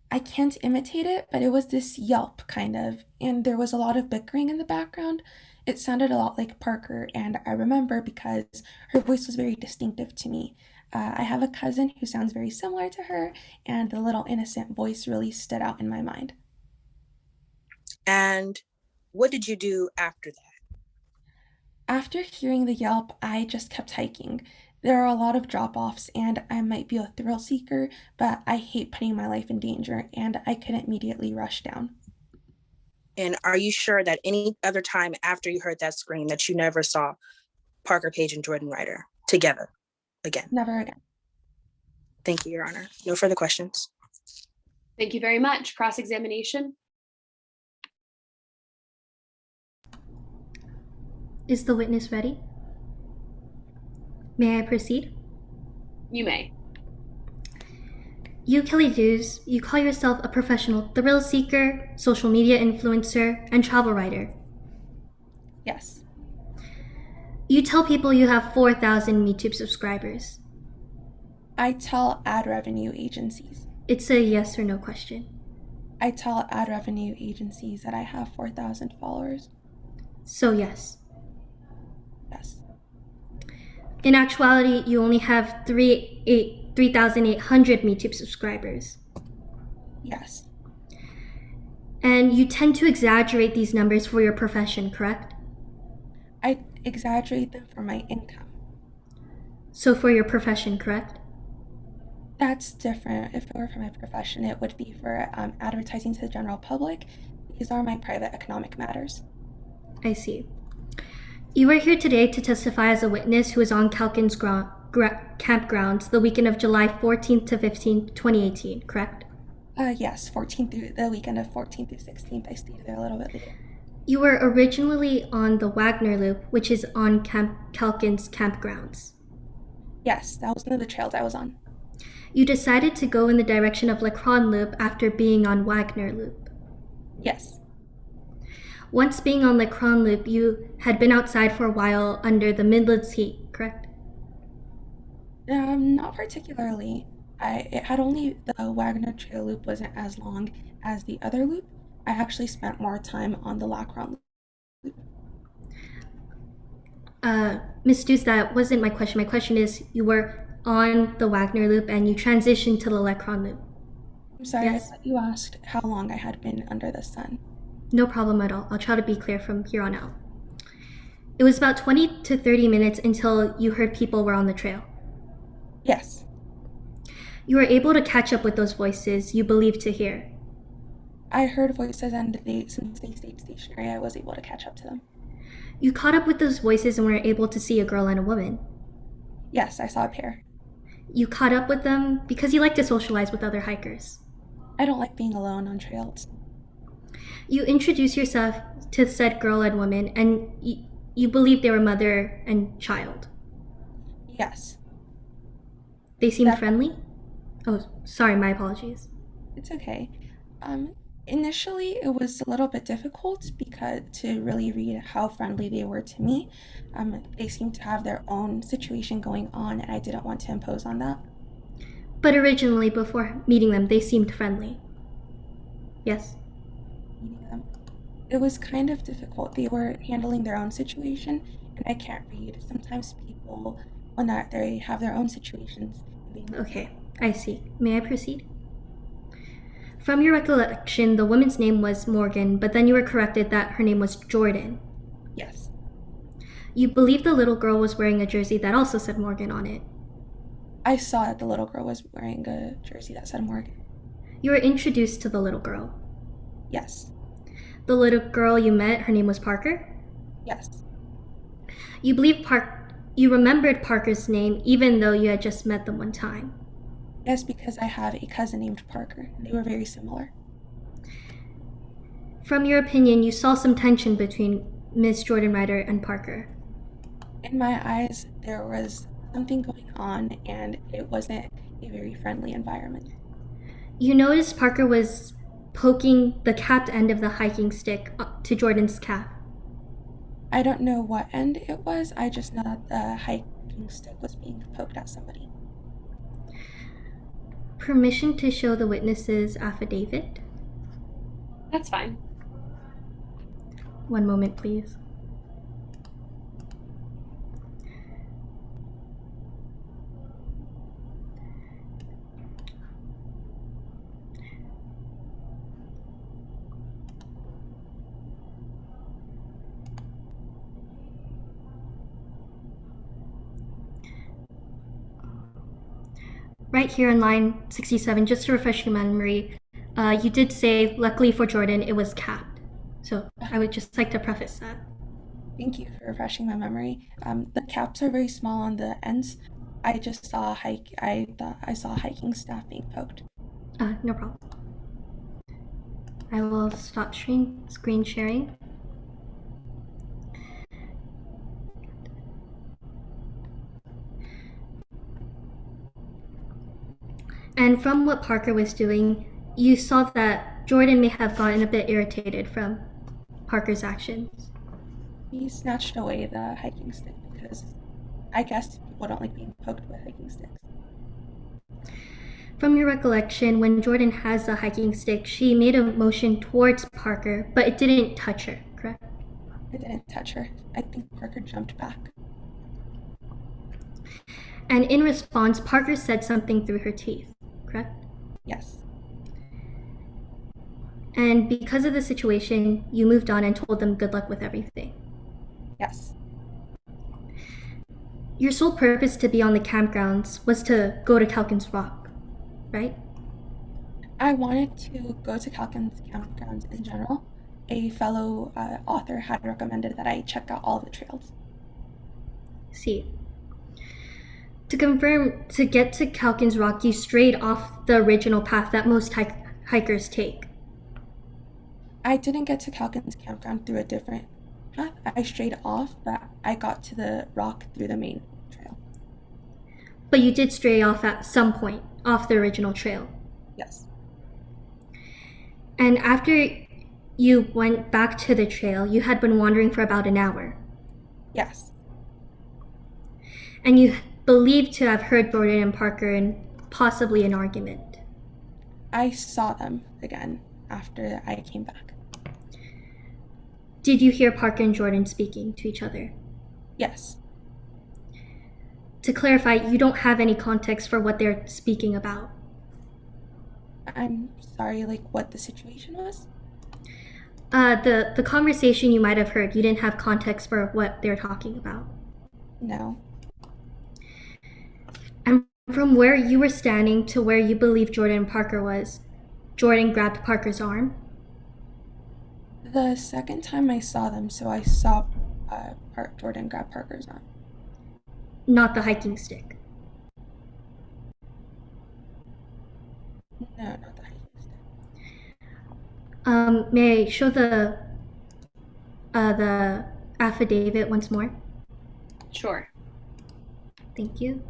I can't imitate it, but it was this yelp kind of, and there was a lot of bickering in the background. It sounded a lot like Parker, and I remember because her voice was very distinctive to me. I have a cousin who sounds very similar to her, and the little innocent voice really stood out in my mind.
And what did you do after that?
After hearing the yelp, I just kept hiking. There are a lot of drop offs, and I might be a thrill seeker, but I hate putting my life in danger, and I couldn't immediately rush down.
And are you sure that any other time after you heard that scream that you never saw Parker Page and Jordan Ryder together again?
Never again.
Thank you, Your Honor. No further questions.
Thank you very much. Cross-examination.
Is the witness ready? May I proceed?
You may.
You, Kelly Dews, you call yourself a professional thrill seeker, social media influencer, and travel writer.
Yes.
You tell people you have 4,000 YouTube subscribers.
I tell ad revenue agencies.
It's a yes or no question.
I tell ad revenue agencies that I have 4,000 followers.
So yes.
Yes.
In actuality, you only have 3,800 YouTube subscribers.
Yes.
And you tend to exaggerate these numbers for your profession, correct?
I exaggerate them for my income.
So for your profession, correct?
That's different. If it were for my profession, it would be for advertising to the general public. These are my private economic matters.
I see. You are here today to testify as a witness who was on Calkins campgrounds the weekend of July 14th to 15th, 2018, correct?
Yes, 14th through the weekend of 14th through 16th. I stayed there a little bit later.
You were originally on the Wagner Loop, which is on Calkins campgrounds.
Yes, that was one of the trails I was on.
You decided to go in the direction of Lecron Loop after being on Wagner Loop.
Yes.
Once being on Lecron Loop, you had been outside for a while under the Midlands heat, correct?
Not particularly. It had only the Wagner Trail loop wasn't as long as the other loop. I actually spent more time on the Lacron loop.
Ms. Dews, that wasn't my question. My question is, you were on the Wagner Loop and you transitioned to the Lecron Loop.
I'm sorry,
Yes?
I thought you asked how long I had been under the sun.
No problem at all. I'll try to be clear from here on out. It was about 20 to 30 minutes until you heard people were on the trail.
Yes.
You were able to catch up with those voices you believed to hear.
I heard voices, and since they stayed stationary, I was able to catch up to them.
You caught up with those voices and were able to see a girl and a woman.
Yes, I saw a pair.
You caught up with them because you like to socialize with other hikers.
I don't like being alone on trails.
You introduce yourself to said girl and woman, and you believe they were mother and child.
Yes,
They seemed
that
friendly? Oh, sorry, my apologies.
it's okay. Um, Initially, it was a little bit difficult because to really read how friendly they were to me. They seemed to have their own situation going on, and I didn't want to impose on that.
But originally, before meeting them, they seemed friendly. Yes?
Meeting them, it was kind of difficult. They were handling their own situation, and I can't read. Sometimes people, when they have their own situations,
Okay, I see. May I proceed? From your recollection, the woman's name was Morgan, but then you were corrected that her name was Jordan.
Yes,
You believe the little girl was wearing a jersey that also said Morgan on it.
I saw that the little girl was wearing a jersey that said Morgan.
You were introduced to the little girl.
Yes,
The little girl you met, her name was Parker.
yes,
You remembered Parker's name even though you had just met them one time.
yes, because I have a cousin named Parker, and they were very similar.
From your opinion, you saw some tension between Miss Jordan Ryder and Parker.
In my eyes, there was something going on, and it wasn't a very friendly environment.
You noticed Parker was poking the capped end of the hiking stick to Jordan's calf.
I don't know what end it was, I just know that the hiking stick was being poked at somebody.
Permission to show the witness's affidavit?
That's fine.
One moment, please. Right here in line 67, just to refresh your memory, you did say, luckily for Jordan, it was capped. So I would just like to preface that.
Thank you for refreshing my memory. The caps are very small on the ends. I just saw I thought I saw hiking staff being poked.
No problem. I will stop screen sharing. And from what Parker was doing, you saw that Jordan may have gotten a bit irritated from Parker's actions.
He snatched away the hiking stick because I guess people don't like being poked with hiking sticks.
From your recollection, when Jordan has the hiking stick, she made a motion towards Parker, but it didn't touch her, correct?
It didn't touch her. I think Parker jumped back.
And in response, Parker said something through her teeth, correct?
Yes.
And because of the situation, you moved on and told them good luck with everything.
Yes.
Your sole purpose to be on the campgrounds was to go to Calkins Rock, right?
I wanted to go to Calkins campgrounds in general. A fellow author had recommended that I check out all the trails.
See. To confirm, to get to Calkins Rock, you strayed off the original path that most hikers take.
I didn't get to Calkins campground through a different path. I strayed off, but I got to the rock through the main trail.
But you did stray off at some point, off the original trail.
Yes.
And after you went back to the trail, you had been wandering for about an hour.
Yes.
And you believed to have heard Jordan and Parker in possibly an argument.
I saw them again after I came back.
Did you hear Parker and Jordan speaking to each other?
Yes.
To clarify, you don't have any context for what they're speaking about.
I'm sorry, like what the situation was?
The conversation you might have heard, you didn't have context for what they're talking about.
No.
And from where you were standing to where you believe Jordan and Parker was, Jordan grabbed Parker's arm.
The second time I saw them, so I saw Jordan grab Parker's arm.
Not the hiking stick.
No, not the hiking stick.
May I show the affidavit once more?
Sure.
Thank you.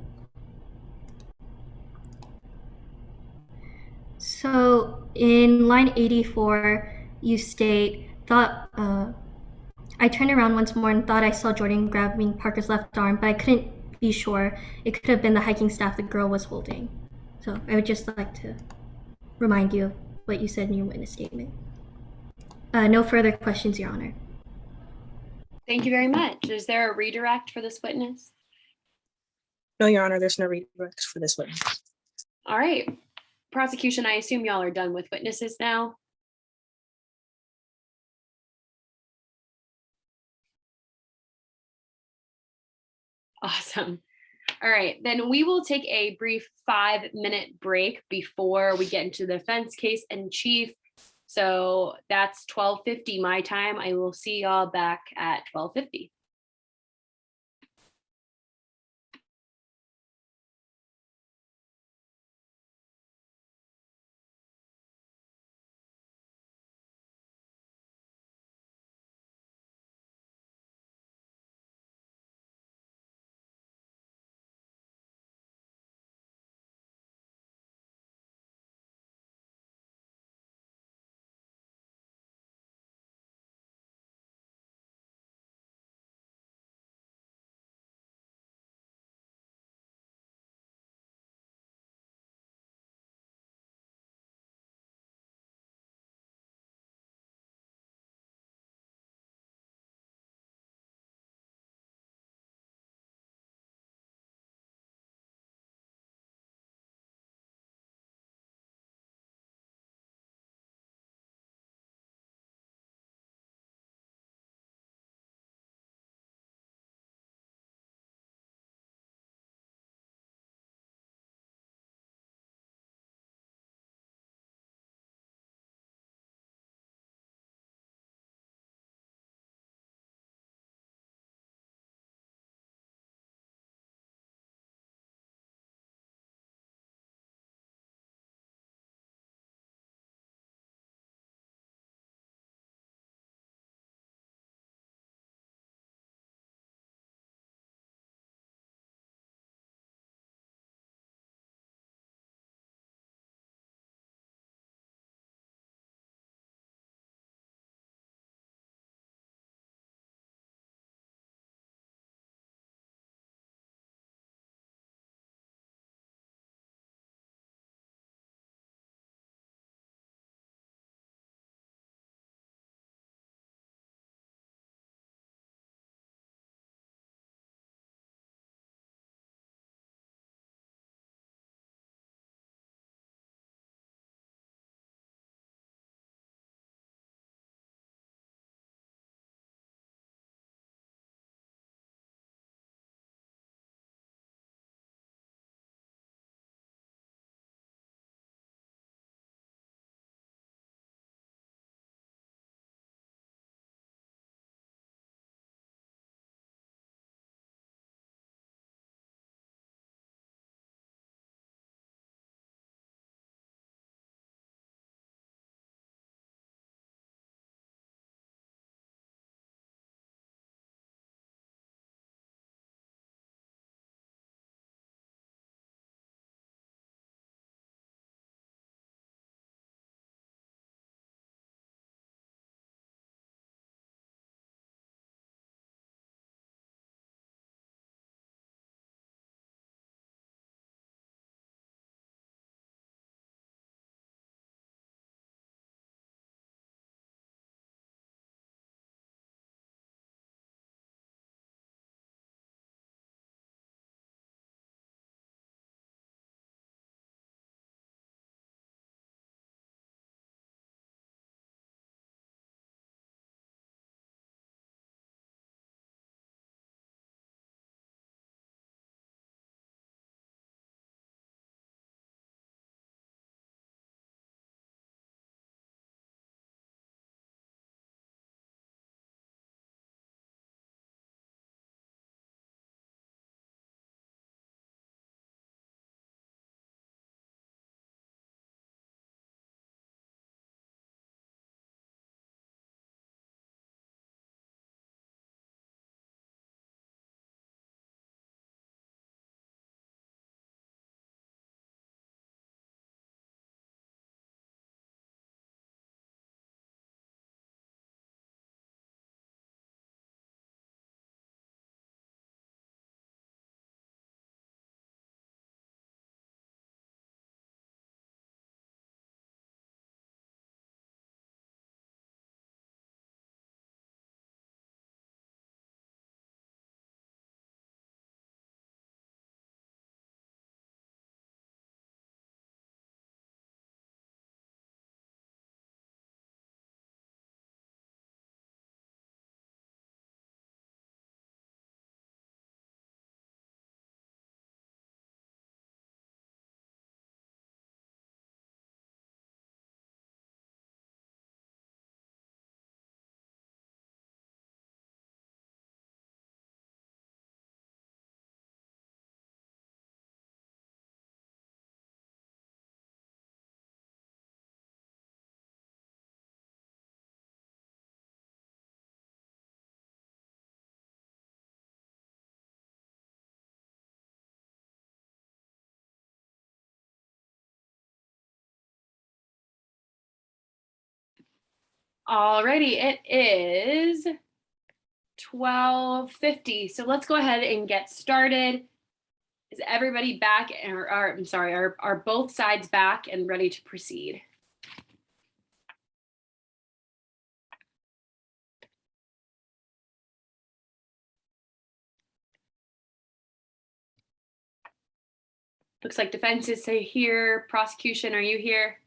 So in line 84, you state, I turned around once more and thought I saw Jordan grabbing Parker's left arm, but I couldn't be sure. It could have been the hiking staff the girl was holding. So I would just like to remind you of what you said in your witness statement. No further questions, Your Honor.
Thank you very much. Is there a redirect for this witness?
No, Your Honor, there's no redirect for this witness.
All right. Prosecution, I assume y'all are done with witnesses now. Awesome. All right, then we will take a brief 5-minute break before we get into the defense case in chief. So that's 12:50 my time. I will see y'all back at 12:50. Alrighty, it is 12:50. So let's go ahead and get started. Is everybody back, or I'm sorry, are both sides back and ready to proceed? Looks like defense is here. Prosecution, are you here?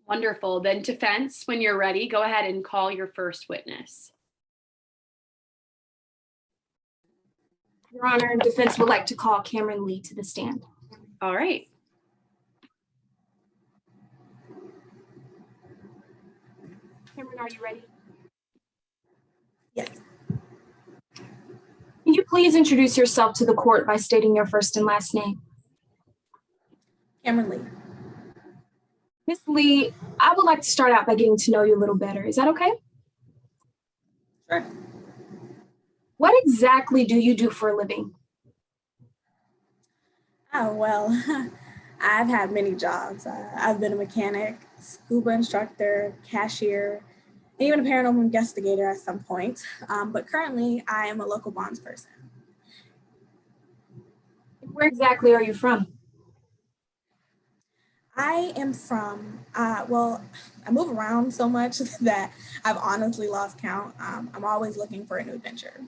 Wonderful. Then defense, when you're ready, go ahead and call your first witness.
Your Honor, defense would like to call Cameron Lee to the stand.
All right.
Cameron, are you ready?
Yes.
Can you please introduce yourself to the court by stating your first and last name?
Cameron Lee.
Ms. Lee, I would like to start out by getting to know you a little better. Is that okay?
Sure.
What exactly do you do for a living?
Oh, well, I've had many jobs. I've been a mechanic, scuba instructor, cashier, and even a paranormal investigator at some point. But currently, I am a local bonds person.
Where exactly are you from?
I am from, well, I move around so much that I've honestly lost count. I'm always looking for a new adventure.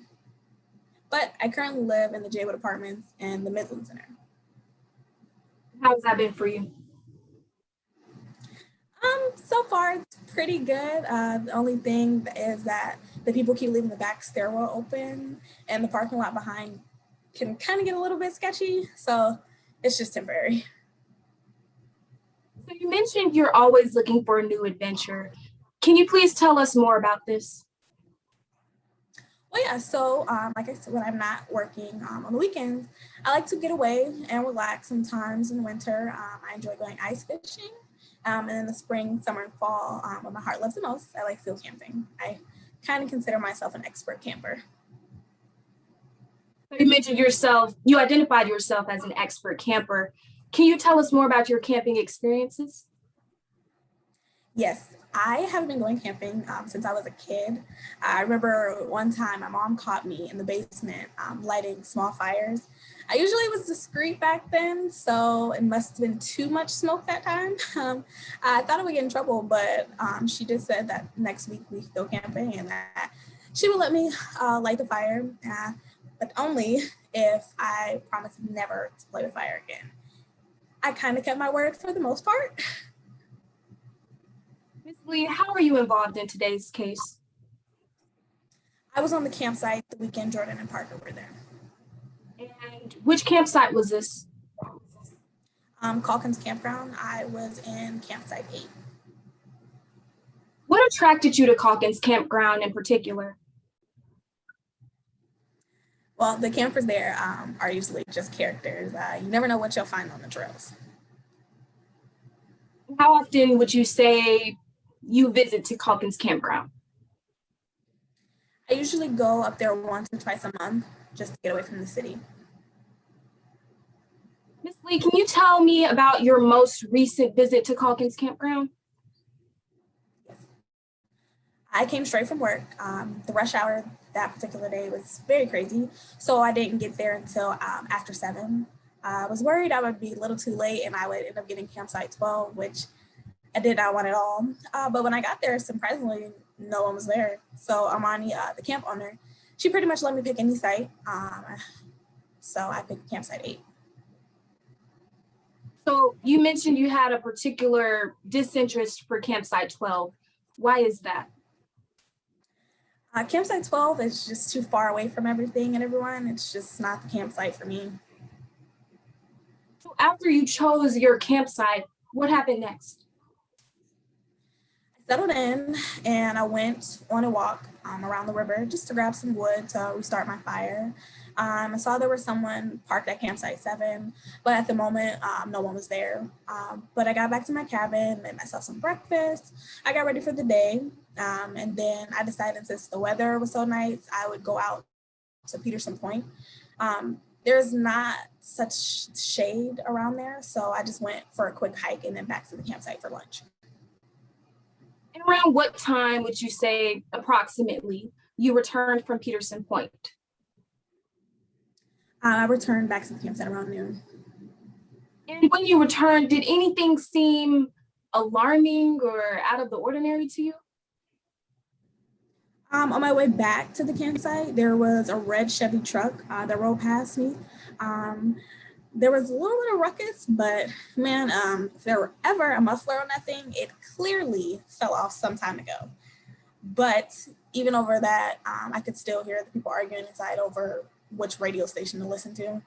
But I currently live in the Jaywood Apartments in the Midland Center.
How has that been for you?
So far it's pretty good. The only thing is that the people keep leaving the back stairwell open and the parking lot behind can kind of get a little bit sketchy. So it's just temporary.
So you mentioned you're always looking for a new adventure. Can you please tell us more about this?
Well, yeah, so like I said, when I'm not working on the weekends, I like to get away and relax sometimes in winter. I enjoy going ice fishing. And in the spring, summer, and fall, when my heart loves the most, I like field camping. I kind of consider myself an expert camper.
You mentioned you identified yourself as an expert camper. Can you tell us more about your camping experiences?
Yes, I have been going camping since I was a kid. I remember one time my mom caught me in the basement lighting small fires. I usually was discreet back then, so it must have been too much smoke that time. I thought I would get in trouble, but she just said that next week we could go camping and that she would let me light the fire, but only if I promised never to play with fire again. I kind of kept my word for the most part.
Ms. Lee, how are you involved in today's case?
I was on the campsite the weekend Jordan and Parker were there.
And which campsite was this?
Calkins Campground. I was in campsite 8.
What attracted you to Calkins Campground in particular?
Well, the campers there are usually just characters. You never know what you'll find on the trails.
How often would you say you visit to Calkins Campground?
I usually go up there once or twice a month just to get away from the city.
Ms. Lee, can you tell me about your most recent visit to Calkins Campground?
Yes. I came straight from work. The rush hour that particular day was very crazy, so I didn't get there until after 7. I was worried I would be a little too late and I would end up getting campsite 12, which I did not want at all. But when I got there, surprisingly, no one was there. So Armani, the camp owner, she pretty much let me pick any site. So I picked campsite 8.
So you mentioned you had a particular disinterest for campsite 12. Why is that?
Campsite 12 is just too far away from everything and everyone. It's just not the campsite for me.
So after you chose your campsite, what happened next?
I settled in and I went on a walk around the river just to grab some wood to restart my fire. I saw there was someone parked at campsite 7, but at the moment, no one was there. But I got back to my cabin, made myself some breakfast. I got ready for the day. And then I decided since the weather was so nice, I would go out to Peterson Point. There's not such shade around there. So I just went for a quick hike and then back to the campsite for lunch.
And around what time would you say approximately you returned from Peterson Point?
I returned back to the campsite around noon.
And when you returned, did anything seem alarming or out of the ordinary to you?
On my way back to the campsite, there was a red Chevy truck that rolled past me. There was a little bit of ruckus, but man, if there were ever a muffler on that thing, it clearly fell off some time ago. But even over that, I could still hear the people arguing inside over which radio station to listen to.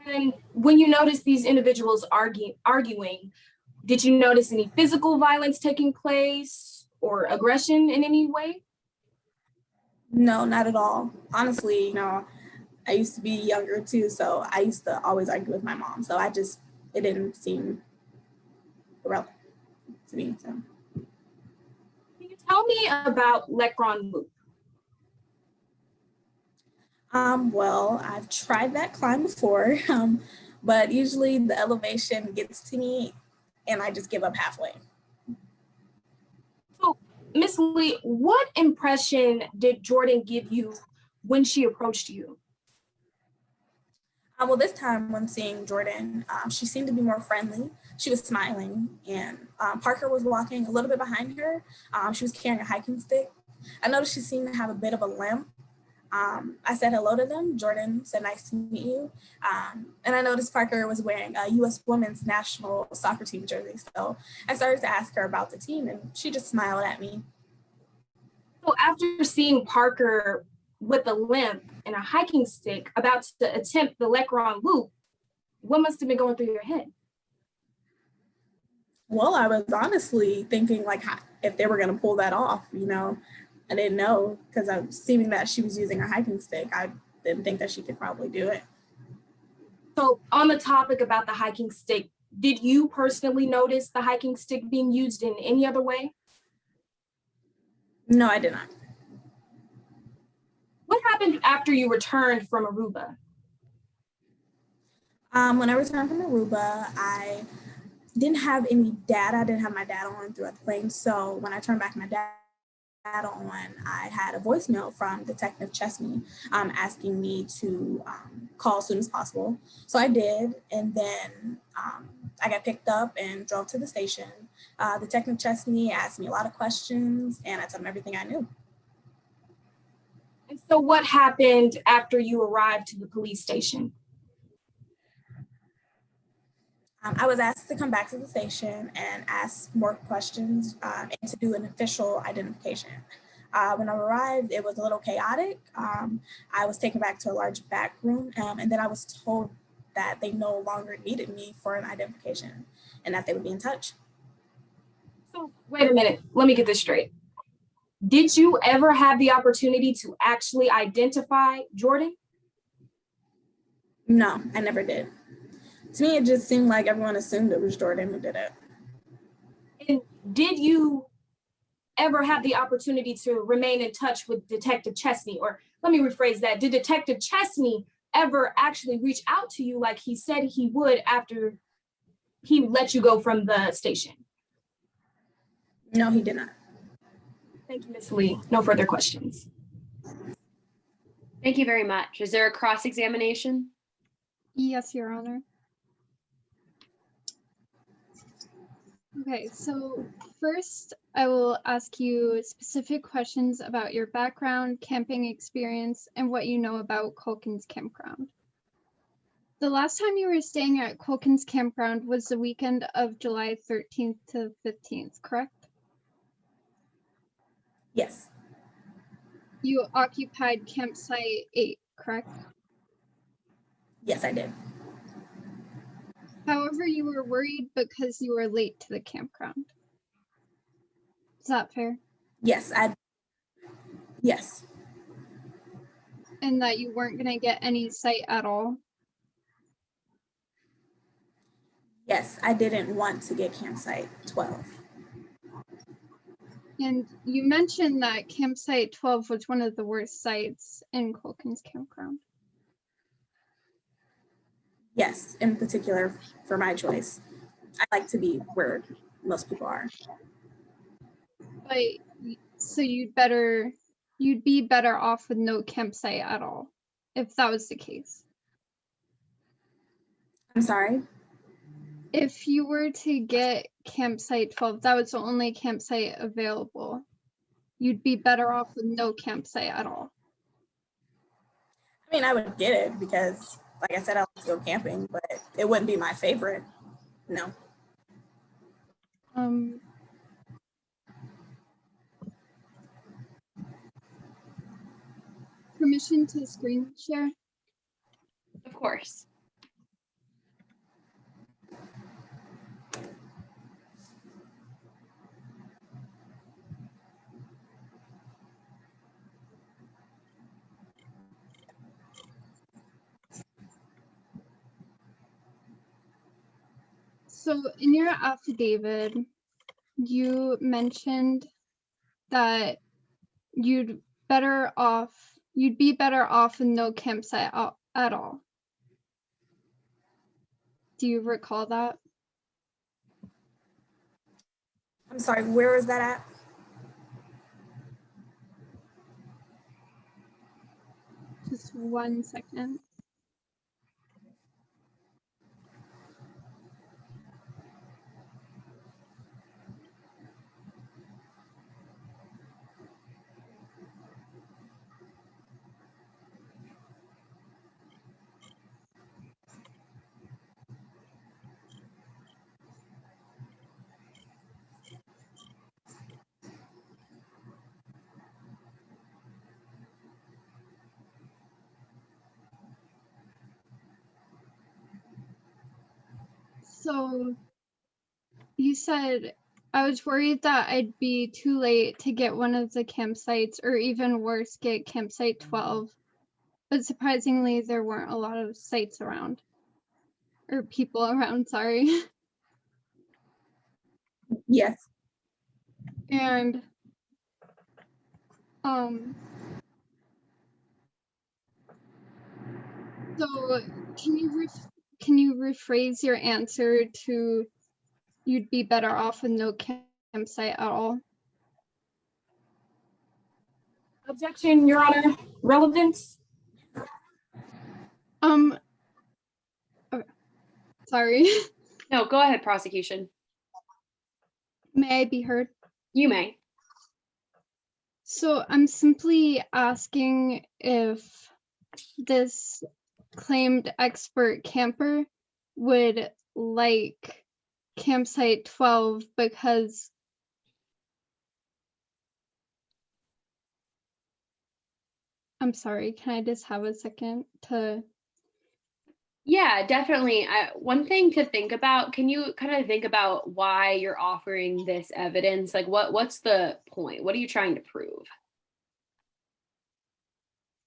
And when you noticed these individuals arguing, did you notice any physical violence taking place or aggression in any way?
No, not at all. Honestly, I used to be younger too, so I used to always argue with my mom. So it didn't seem relevant to me. So.
Can you tell me about Lecron Loop?
Well, I've tried that climb before, but usually the elevation gets to me and I just give up halfway.
So, Miss Lee, what impression did Jordan give you when she approached you?
Well, this time when seeing Jordan, she seemed to be more friendly. She was smiling, and Parker was walking a little bit behind her. She was carrying a hiking stick. I noticed she seemed to have a bit of a limp. I said hello to them. Jordan said, "Nice to meet you." And I noticed Parker was wearing a U.S. women's national soccer team jersey. So I started to ask her about the team, and she just smiled at me.
So after seeing Parker with a limp and a hiking stick about to attempt the Lecron Loop, what must have been going through your head?
Well, I was honestly thinking like if they were going to pull that off, I didn't know because I'm assuming that she was using a hiking stick. I didn't think that she could probably do it.
So on the topic about the hiking stick, did you personally notice the hiking stick being used in any other way?
No, I did not.
What happened after you returned from Aruba?
When I returned from Aruba, I didn't have any data. I didn't have my data on throughout the plane. So when I turned back my data on, I had a voicemail from Detective Chesney asking me to call as soon as possible. So I did, and then I got picked up and drove to the station. Detective Chesney asked me a lot of questions, and I told him everything I knew.
And so what happened after you arrived to the police station?
I was asked to come back to the station and ask more questions and to do an official identification. When I arrived, it was a little chaotic. I was taken back to a large back room, and then I was told that they no longer needed me for an identification and that they would be in touch.
So wait a minute, let me get this straight. Did you ever have the opportunity to actually identify Jordan?
No, I never did. To me, it just seemed like everyone assumed it was Jordan who did it.
And did you ever have the opportunity to remain in touch with Detective Chesney? Or let me rephrase that. Did Detective Chesney ever actually reach out to you like he said he would after he let you go from the station?
No, he did not.
Thank you, Ms. Lee. No further questions.
Thank you very much. Is there a cross-examination?
Yes, Your Honor. Okay, so first I will ask you specific questions about your background, camping experience, and what you know about Culkin's Campground. The last time you were staying at Culkin's Campground was the weekend of July 13th to 15th, correct?
Yes.
You occupied campsite 8, correct?
Yes, I did.
However, you were worried because you were late to the campground. Is that fair?
Yes, yes.
And that you weren't going to get any sight at all?
Yes, I didn't want to get campsite 12.
And you mentioned that campsite 12 was one of the worst sites in Culkin's Campground.
Yes, in particular for my choice. I like to be where most people are.
But so you'd be better off with no campsite at all, if that was the case.
I'm sorry.
If you were to get campsite 12, that was the only campsite available, you'd be better off with no campsite at all.
I mean, I would get it because, like I said, I like to go camping, but it wouldn't be my favorite. No.
Permission to screen share?
Of course.
So in your affidavit, you mentioned that you'd be better off with no campsite at all. Do you recall that?
I'm sorry, where was that at?
Just 1 second. So you said, I was worried that I'd be too late to get one of the campsites, or even worse, get campsite 12. But surprisingly, there weren't a lot of sites around. Or people around, sorry.
Yes.
And so can you rephrase your answer to you'd be better off with no campsite at all?
Objection, Your Honor. Relevance?
Okay. Sorry.
No, go ahead, prosecution.
May I be heard?
You may.
So I'm simply asking if this claimed expert camper would like campsite 12 because I'm sorry, can I just have a second to...
Yeah, definitely. One thing to think about, can you kind of think about why you're offering this evidence? Like what's the point? What are you trying to prove?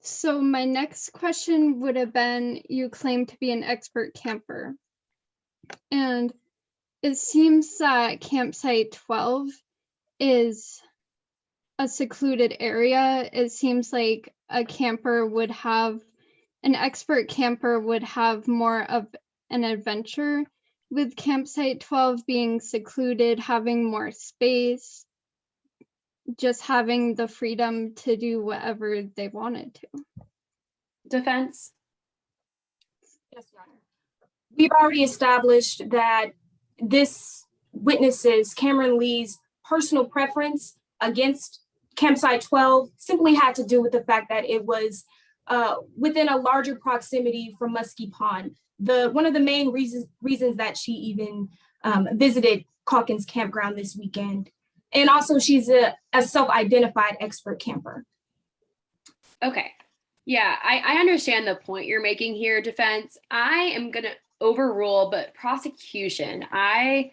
So my next question would have been, you claim to be an expert camper. And it seems that campsite 12 is a secluded area. It seems like an expert camper would have more of an adventure, with campsite 12 being secluded, having more space, just having the freedom to do whatever they wanted to.
Defense?
Yes, Your Honor. We've already established that this witness's, Cameron Lee's, personal preference against campsite 12 simply had to do with the fact that it was within a larger proximity from Muskie Pond. One of the main reasons that she even visited Calkins Campground this weekend. And also she's a self-identified expert camper.
Okay. Yeah, I understand the point you're making here, defense. I am going to overrule, but prosecution, I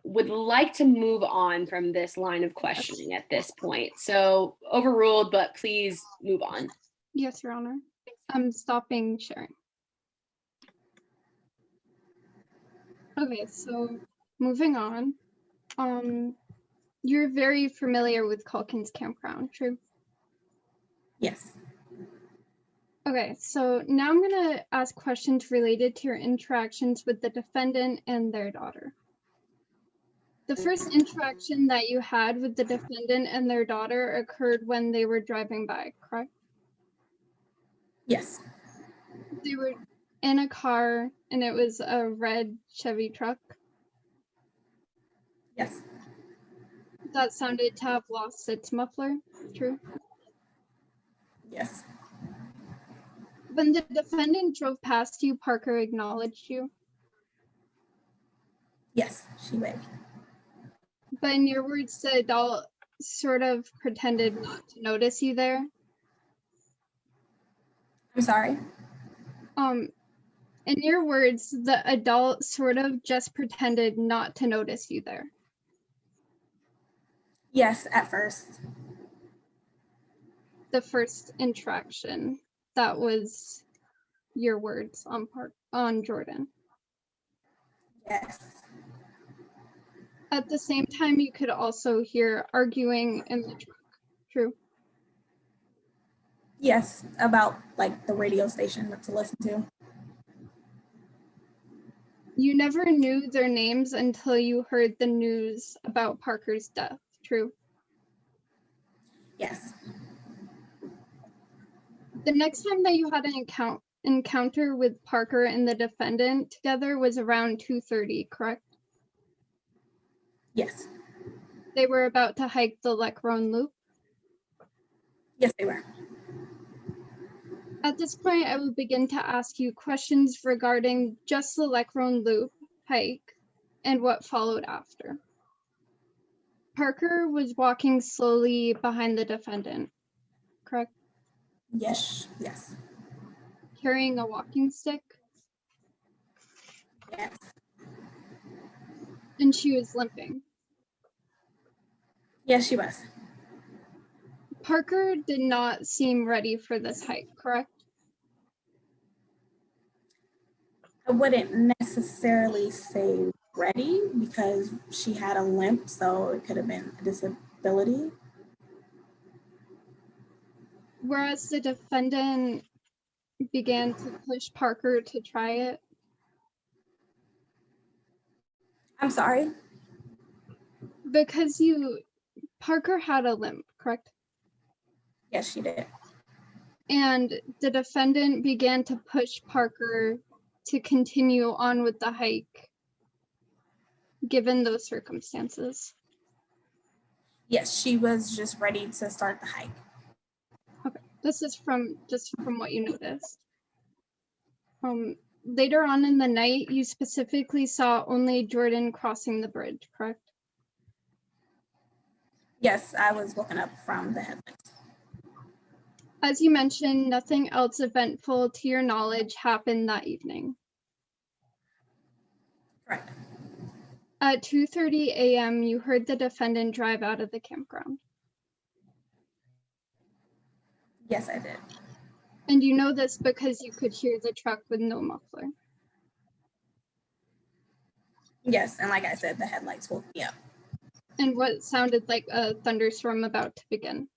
would like to move on from this line of questioning at this point. So overruled, but please move on.
Yes, Your Honor. I'm stopping sharing. Okay, so moving on. You're very familiar with Calkins Campground, true?
Yes.
Okay, so now I'm going to ask questions related to your interactions with the defendant and their daughter. The first interaction that you had with the defendant and their daughter occurred when they were driving by, correct?
Yes.
They were in a car and it was a red Chevy truck.
Yes.
That sounded to have lost its muffler, true?
Yes.
When the defendant drove past you, Parker acknowledged you.
Yes, she waved.
But in your words, the adult sort of pretended not to notice you there.
I'm sorry.
In your words, the adult sort of just pretended not to notice you there.
Yes, at first.
The first interaction, that was your words on Jordan.
Yes.
At the same time, you could also hear arguing in the truck, true?
Yes, about like the radio station to listen to.
You never knew their names until you heard the news about Parker's death, true?
Yes.
The next time that you had an encounter with Parker and the defendant together was around 2:30, correct?
Yes.
They were about to hike the Leckrone Loop.
Yes, they were.
At this point, I will begin to ask you questions regarding just the Leckrone Loop hike and what followed after. Parker was walking slowly behind the defendant, correct?
Yes. Yes.
Carrying a walking stick,
Yes.
and she was limping.
Yes, she was.
Parker did not seem ready for this hike, correct?
I wouldn't necessarily say ready because she had a limp, so it could have been a disability.
Whereas the defendant began to push Parker to try it.
I'm sorry?
Because Parker had a limp, correct?
Yes, she did.
And the defendant began to push Parker to continue on with the hike, given those circumstances.
Yes, she was just ready to start the hike.
Okay, this is just from what you noticed. Later on in the night, you specifically saw only Jordan crossing the bridge, correct?
Yes, I was woken up from the headlights.
As you mentioned, nothing else eventful to your knowledge happened that evening.
Correct.
At 2:30 a.m., you heard the defendant drive out of the campground.
Yes, I did.
And you know this because you could hear the truck with no muffler.
Yes, and like I said, the headlights woke me up.
And what sounded like a thunderstorm about to begin.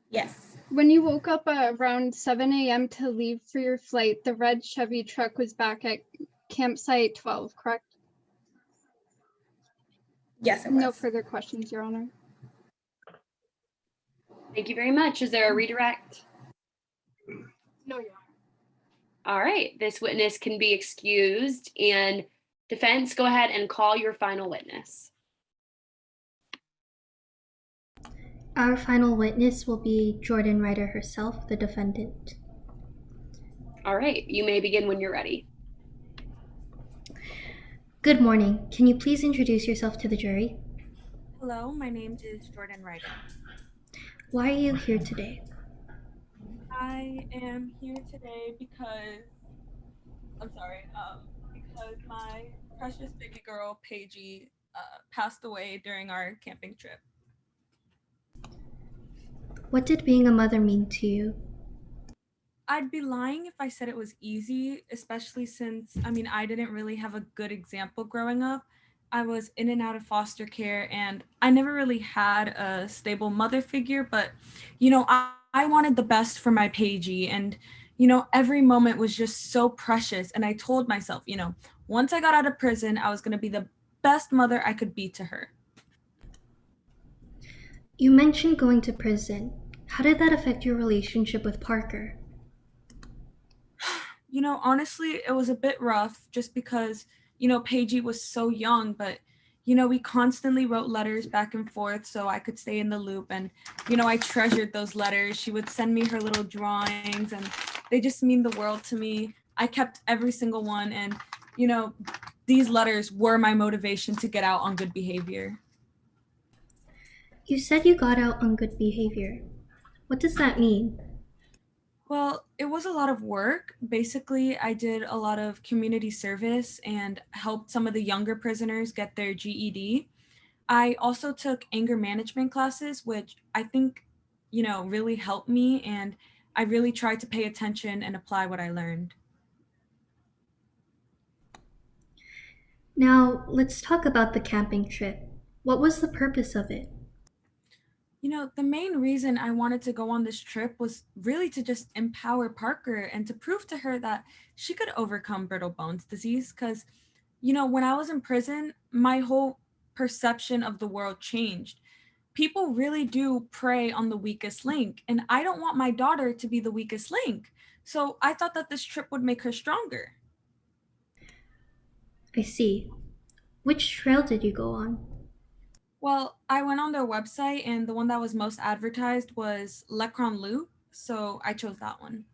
Yes.
When you woke up around 7 a.m. to leave for your flight, the red Chevy truck was back at campsite 12, correct?
Yes, it was.
No further questions, Your Honor.
Thank you very much. Is there a redirect?
No, Your Honor.
All right, this witness can be excused, and defense, go ahead and call your final witness.
Our final witness will be Jordan Ryder herself, the defendant.
All right, you may begin when you're ready.
Good morning. Can you please introduce yourself to the jury?
Hello, my name is Jordan Ryder.
Why are you here today?
I am here today because my precious baby girl, Paigey, passed away during our camping trip.
What did being a mother mean to you?
I'd be lying if I said it was easy, especially since, I didn't really have a good example growing up. I was in and out of foster care, and I never really had a stable mother figure, but, I wanted the best for my Paigey, and every moment was just so precious. And I told myself, once I got out of prison, I was going to be the best mother I could be to her.
You mentioned going to prison. How did that affect your relationship with Parker?
Honestly, it was a bit rough just because, Paigey was so young, but, we constantly wrote letters back and forth so I could stay in the loop. And, I treasured those letters. She would send me her little drawings and they just mean the world to me. I kept every single one. And, these letters were my motivation to get out on good behavior.
You said you got out on good behavior. What does that mean?
Well, it was a lot of work. Basically, I did a lot of community service and helped some of the younger prisoners get their GED. I also took anger management classes, which I think, really helped me. And I really tried to pay attention and apply what I learned.
Now, let's talk about the camping trip. What was the purpose of it?
The main reason I wanted to go on this trip was really to just empower Parker and to prove to her that she could overcome brittle bones disease. Because, when I was in prison, my whole perception of the world changed. People really do prey on the weakest link, and I don't want my daughter to be the weakest link. So I thought that this trip would make her stronger.
I see. Which trail did you go on?
Well, I went on their website, and the one that was most advertised was Lecron Loop, so I chose that one.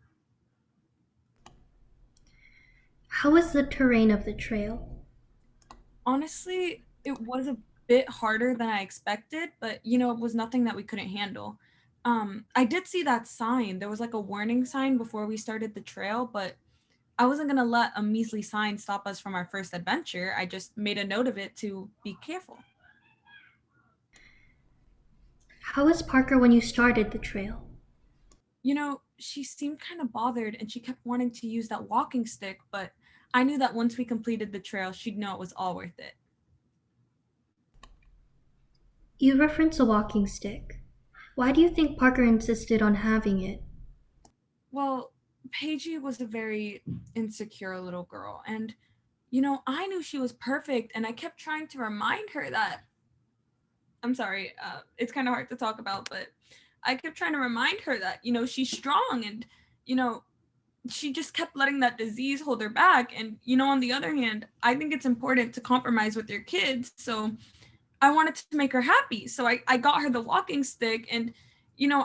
How was the terrain of the trail?
Honestly, it was a bit harder than I expected, but it was nothing that we couldn't handle. I did see that sign. There was like a warning sign before we started the trail, but I wasn't gonna let a measly sign stop us from our first adventure. I just made a note of it to be careful.
How was Parker when you started the trail?
She seemed kind of bothered and she kept wanting to use that walking stick, but I knew that once we completed the trail, she'd know it was all worth it.
You reference a walking stick. Why do you think Parker insisted on having it?
Well, Paigey was a very insecure little girl, and I knew she was perfect, and I kept trying to remind her that. I'm sorry, it's kind of hard to talk about, but I kept trying to remind her that she's strong, and she just kept letting that disease hold her back. And on the other hand, I think it's important to compromise with your kids, so I wanted to make her happy. So I got her the walking stick, and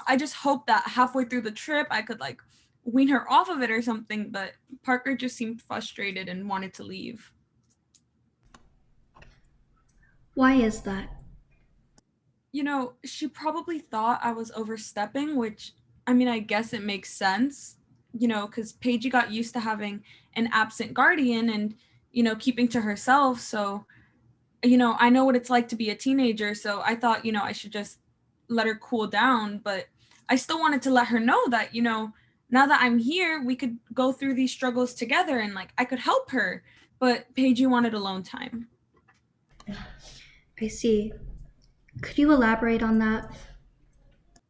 I just hoped that halfway through the trip I could like wean her off of it or something, but Parker just seemed frustrated and wanted to leave.
Why is that?
She probably thought I was overstepping, which I guess it makes sense, because Paige got used to having an absent guardian and keeping to herself. So I know what it's like to be a teenager, so I thought I should just let her cool down. But I still wanted to let her know that now that I'm here, we could go through these struggles together and like I could help her. But Paige wanted alone time.
I see. Could you elaborate on that?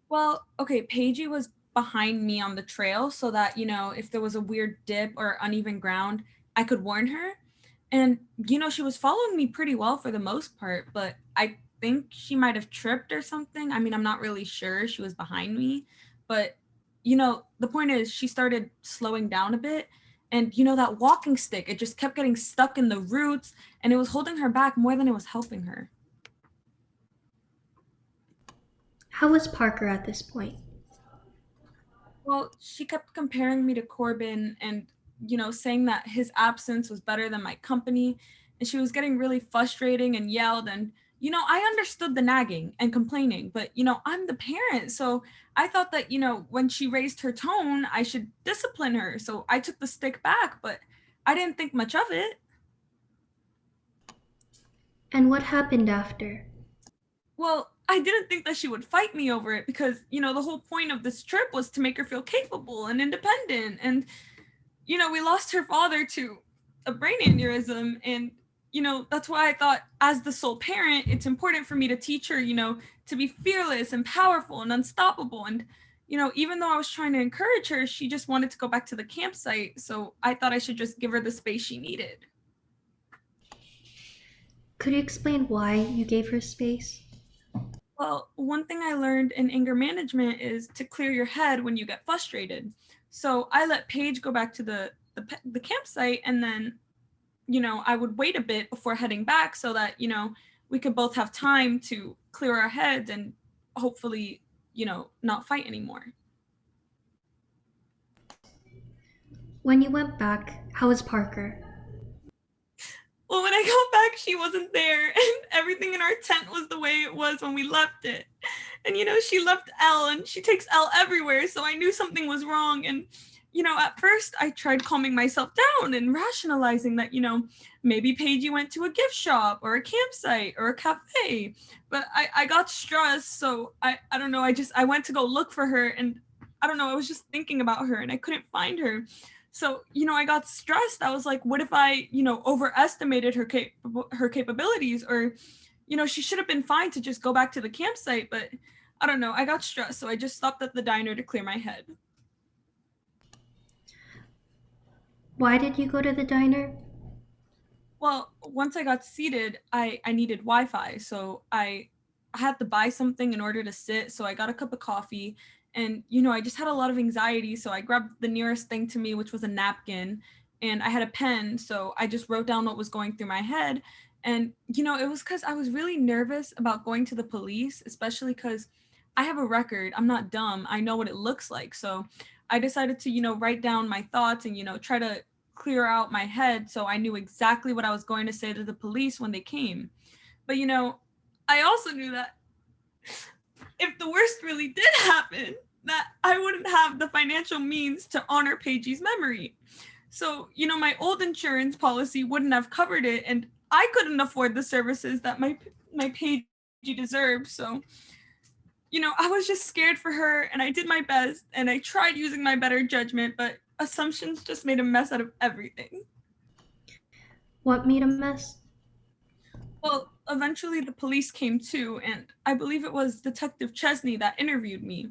Well, okay, Paige was behind me on the trail so that if there was a weird dip or uneven ground, I could warn her. And she was following me pretty well for the most part, but I think she might have tripped or something. I'm not really sure. She was behind me, but the point is she started slowing down a bit, and that walking stick, it just kept getting stuck in the roots and it was holding her back more than it was helping her.
How was Parker at this point?
Well, she kept comparing me to Corbin and saying that his absence was better than my company. And she was getting really frustrating and yelled. And, I understood the nagging and complaining, but, I'm the parent. So I thought that, when she raised her tone, I should discipline her. So I took the stick back, but I didn't think much of it.
And what happened after?
Well, I didn't think that she would fight me over it because, the whole point of this trip was to make her feel capable and independent. And we lost her father to a brain aneurysm. And, that's why I thought as the sole parent, it's important for me to teach her, to be fearless and powerful and unstoppable. And, even though I was trying to encourage her, she just wanted to go back to the campsite. So I thought I should just give her the space she needed.
Could you explain why you gave her space?
Well, one thing I learned in anger management is to clear your head when you get frustrated. So I let Paige go back to the campsite, and then, I would wait a bit before heading back so that, we could both have time to clear our heads and hopefully, not fight anymore.
When you went back, how was Parker?
Well, when I got back, she wasn't there, and everything in our tent was the way it was when we left it. And, she left Elle, and she takes Elle everywhere, so I knew something was wrong. And, at first, I tried calming myself down and rationalizing that, maybe Paigey went to a gift shop or a campsite or a cafe. But I got stressed, so I don't know, I went to go look for her, and I don't know, I was just thinking about her, and I couldn't find her. So, I got stressed. I was like, what if I, overestimated her capabilities, or, she should have been fine to just go back to the campsite. But I don't know, I got stressed. So I just stopped at the diner to clear my head.
Why did you go to the diner?
Well, once I got seated, I needed Wi-Fi. So I had to buy something in order to sit. So I got a cup of coffee. And, I just had a lot of anxiety. So I grabbed the nearest thing to me, which was a napkin. And I had a pen. So I just wrote down what was going through my head. And, it was because I was really nervous about going to the police, especially because I have a record. I'm not dumb. I know what it looks like. So I decided to, write down my thoughts and, try to clear out my head so I knew exactly what I was going to say to the police when they came. But, I also knew that if the worst really did happen, that I wouldn't have the financial means to honor Paigey's memory. So, my old insurance policy wouldn't have covered it, and I couldn't afford the services that my Paigey deserved. So, I was just scared for her, and I did my best, and I tried using my better judgment, but assumptions just made a mess out of everything.
What made a mess?
Well, eventually the police came too, and I believe it was Detective Chesney that interviewed me.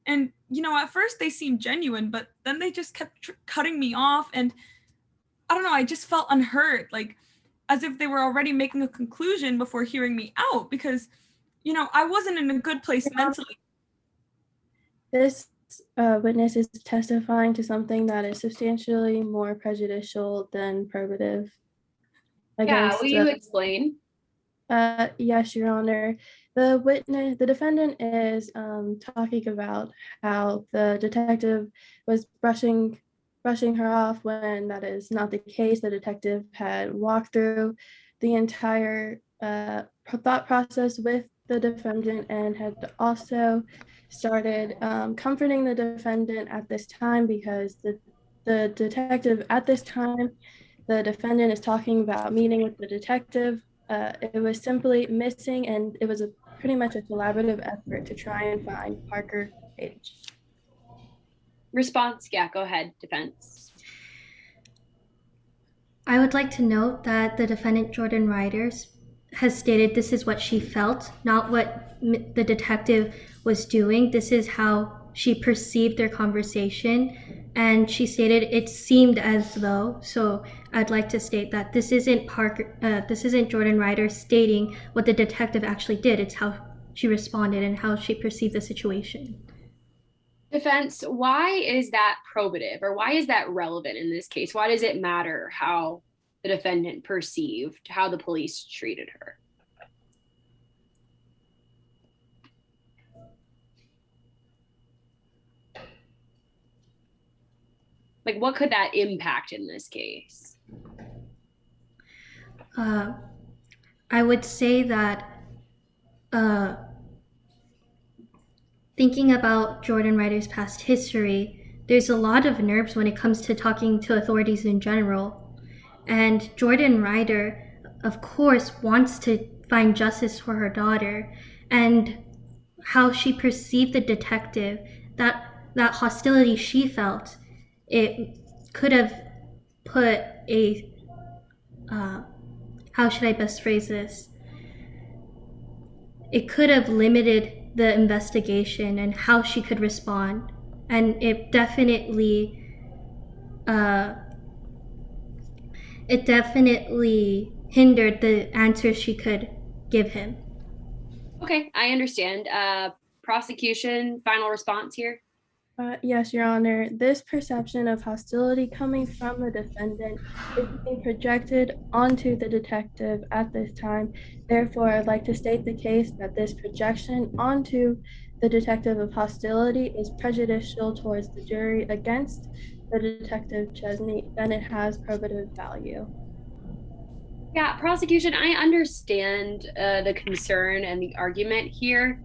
And, at first they seemed genuine, but then they just kept cutting me off, and I don't know, I just felt unheard, like as if they were already making a conclusion before hearing me out, because, I wasn't in a good place mentally.
This witness is testifying to something that is substantially more prejudicial than probative.
Will you explain?
Yes, Your Honor. The defendant is talking about how the detective was brushing her off when that is not the case. The detective had walked through the entire thought process with the defendant and had also started comforting the defendant at this time, because the detective at this time, the defendant is talking about meeting with the detective. It was simply missing, and it was pretty much a collaborative effort to try and find Parker Page.
Response, go ahead, defense.
I would like to note that the defendant, Jordan Riders, has stated this is what she felt, not what the detective was doing. This is how she perceived their conversation, and she stated it seemed as though. So I'd like to state that this isn't Jordan Riders stating what the detective actually did. It's how she responded and how she perceived the situation.
Defense, why is that probative, or why is that relevant in this case? Why does it matter how the defendant perceived how the police treated her? Like, what could that impact in this case?
I would say that thinking about Jordan Ryder's past history, there's a lot of nerves when it comes to talking to authorities in general. And Jordan Ryder, of course, wants to find justice for her daughter. And how she perceived the detective, that hostility she felt, it could have put a, how should I best phrase this? It could have limited the investigation and how she could respond. And it definitely hindered the answers she could give him.
Okay, I understand. Prosecution, final response here.
Yes, Your Honor. This perception of hostility coming from the defendant is being projected onto the detective at this time. Therefore, I'd like to state the case that this projection onto the detective of hostility is prejudicial towards the jury against the Detective Chesney, and it has probative value.
Yeah, prosecution, I understand the concern and the argument here.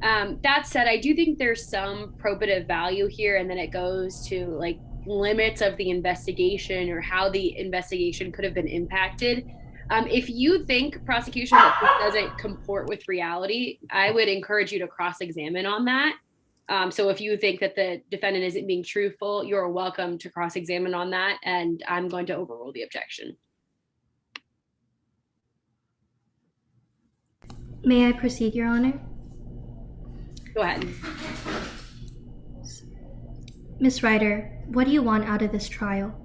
That said, I do think there's some probative value here, and then it goes to like limits of the investigation or how the investigation could have been impacted. If you think, prosecution, that this doesn't comport with reality, I would encourage you to cross-examine on that. So if you think that the defendant isn't being truthful, you're welcome to cross-examine on that, and I'm going to overrule the objection.
May I proceed, Your Honor?
Go ahead.
Ms. Ryder, what do you want out of this trial?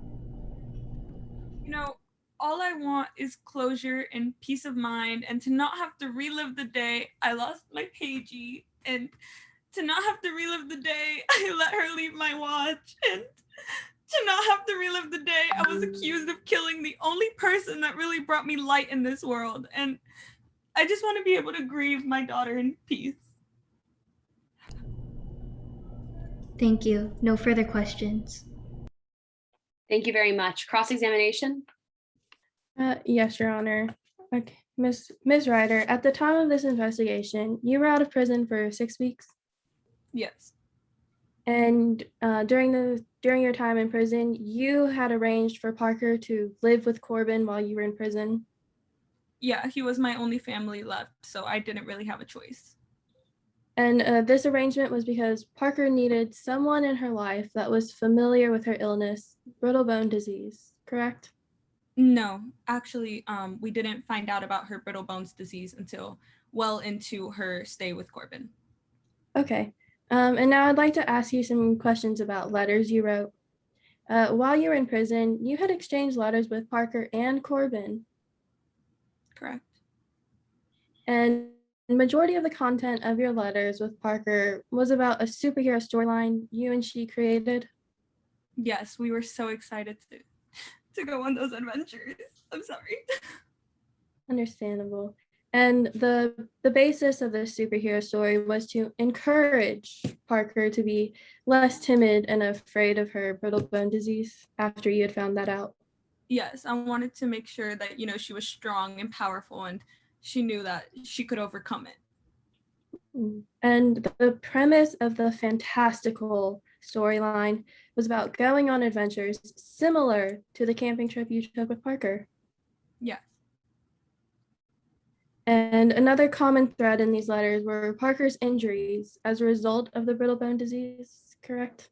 You know, all I want is closure and peace of mind, and to not have to relive the day I lost my Paigey, and to not have to relive the day I let her leave my watch, and to not have to relive the day I was accused of killing the only person that really brought me light in this world. And I just want to be able to grieve my daughter in peace.
Thank you. No further questions.
Thank you very much. Cross-examination?
Yes, Your Honor. Okay, Ms. Ryder, at the time of this investigation, you were out of prison for 6 weeks?
Yes.
And during your time in prison, you had arranged for Parker to live with Corbin while you were in prison?
Yeah, he was my only family left, so I didn't really have a choice.
And this arrangement was because Parker needed someone in her life that was familiar with her illness, brittle bone disease, correct?
No, actually, we didn't find out about her brittle bones disease until well into her stay with Corbin.
Okay. And now I'd like to ask you some questions about letters you wrote. While you were in prison, you had exchanged letters with Parker and Corbin.
Correct.
And the majority of the content of your letters with Parker was about a superhero storyline you and she created.
Yes, we were so excited to go on those adventures. I'm sorry.
Understandable. And the basis of this superhero story was to encourage Parker to be less timid and afraid of her brittle bone disease after you had found that out.
Yes, I wanted to make sure that, you know, she was strong and powerful and she knew that she could overcome it.
And the premise of the fantastical storyline was about going on adventures similar to the camping trip you took with Parker.
Yes.
And another common thread in these letters were Parker's injuries as a result of the brittle bone disease, correct?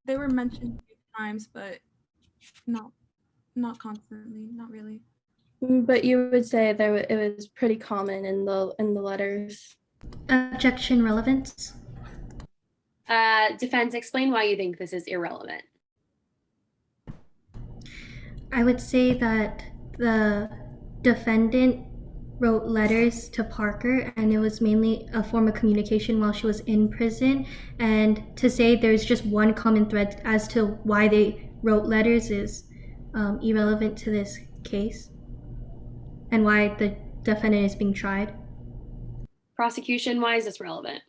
They were mentioned a few times, but not constantly, not really.
But you would say that it was pretty common in the letters.
Objection relevance.
Defense, explain why you think this is irrelevant.
I would say that the defendant wrote letters to Parker, and it was mainly a form of communication while she was in prison. And to say there's just one common thread as to why they wrote letters is irrelevant to this case and why the defendant is being tried.
Prosecution, why is this relevant?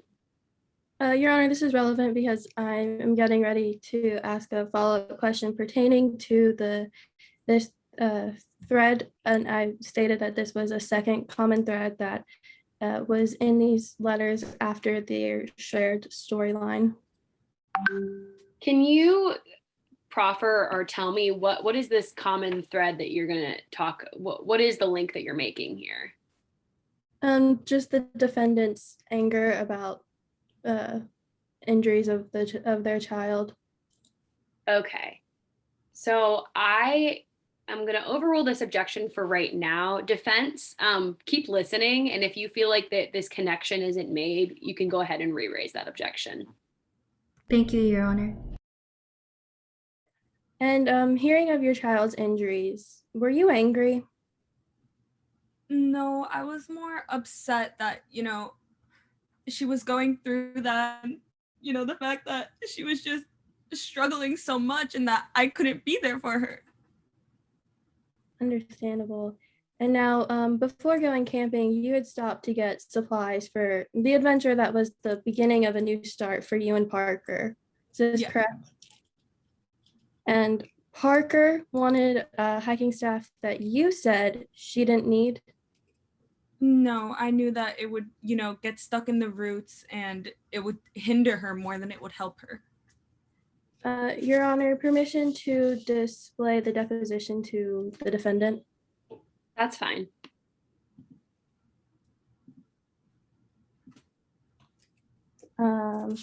Your Honor, this is relevant because I am getting ready to ask a follow-up question pertaining to this thread, and I stated that this was a second common thread that was in these letters after their shared storyline.
Can you proffer or tell me what is this common thread that you're gonna talk? What is the link that you're making here?
Just the defendant's anger about injuries of their child.
Okay, so I I'm going to overrule this objection for right now. Defense, keep listening. And if you feel like that this connection isn't made, you can go ahead and re-raise that objection.
Thank you, Your Honor.
And hearing of your child's injuries, were you angry?
No, I was more upset that, she was going through that, the fact that she was just struggling so much and that I couldn't be there for her.
Understandable. And now, before going camping, you had stopped to get supplies for the adventure that was the beginning of a new start for you and Parker. Is this correct? And Parker wanted a hiking staff that you said she didn't need.
No, I knew that it would, get stuck in the roots and it would hinder her more than it would help her.
Your Honor, permission to display the deposition to the defendant.
That's fine.
Sorry.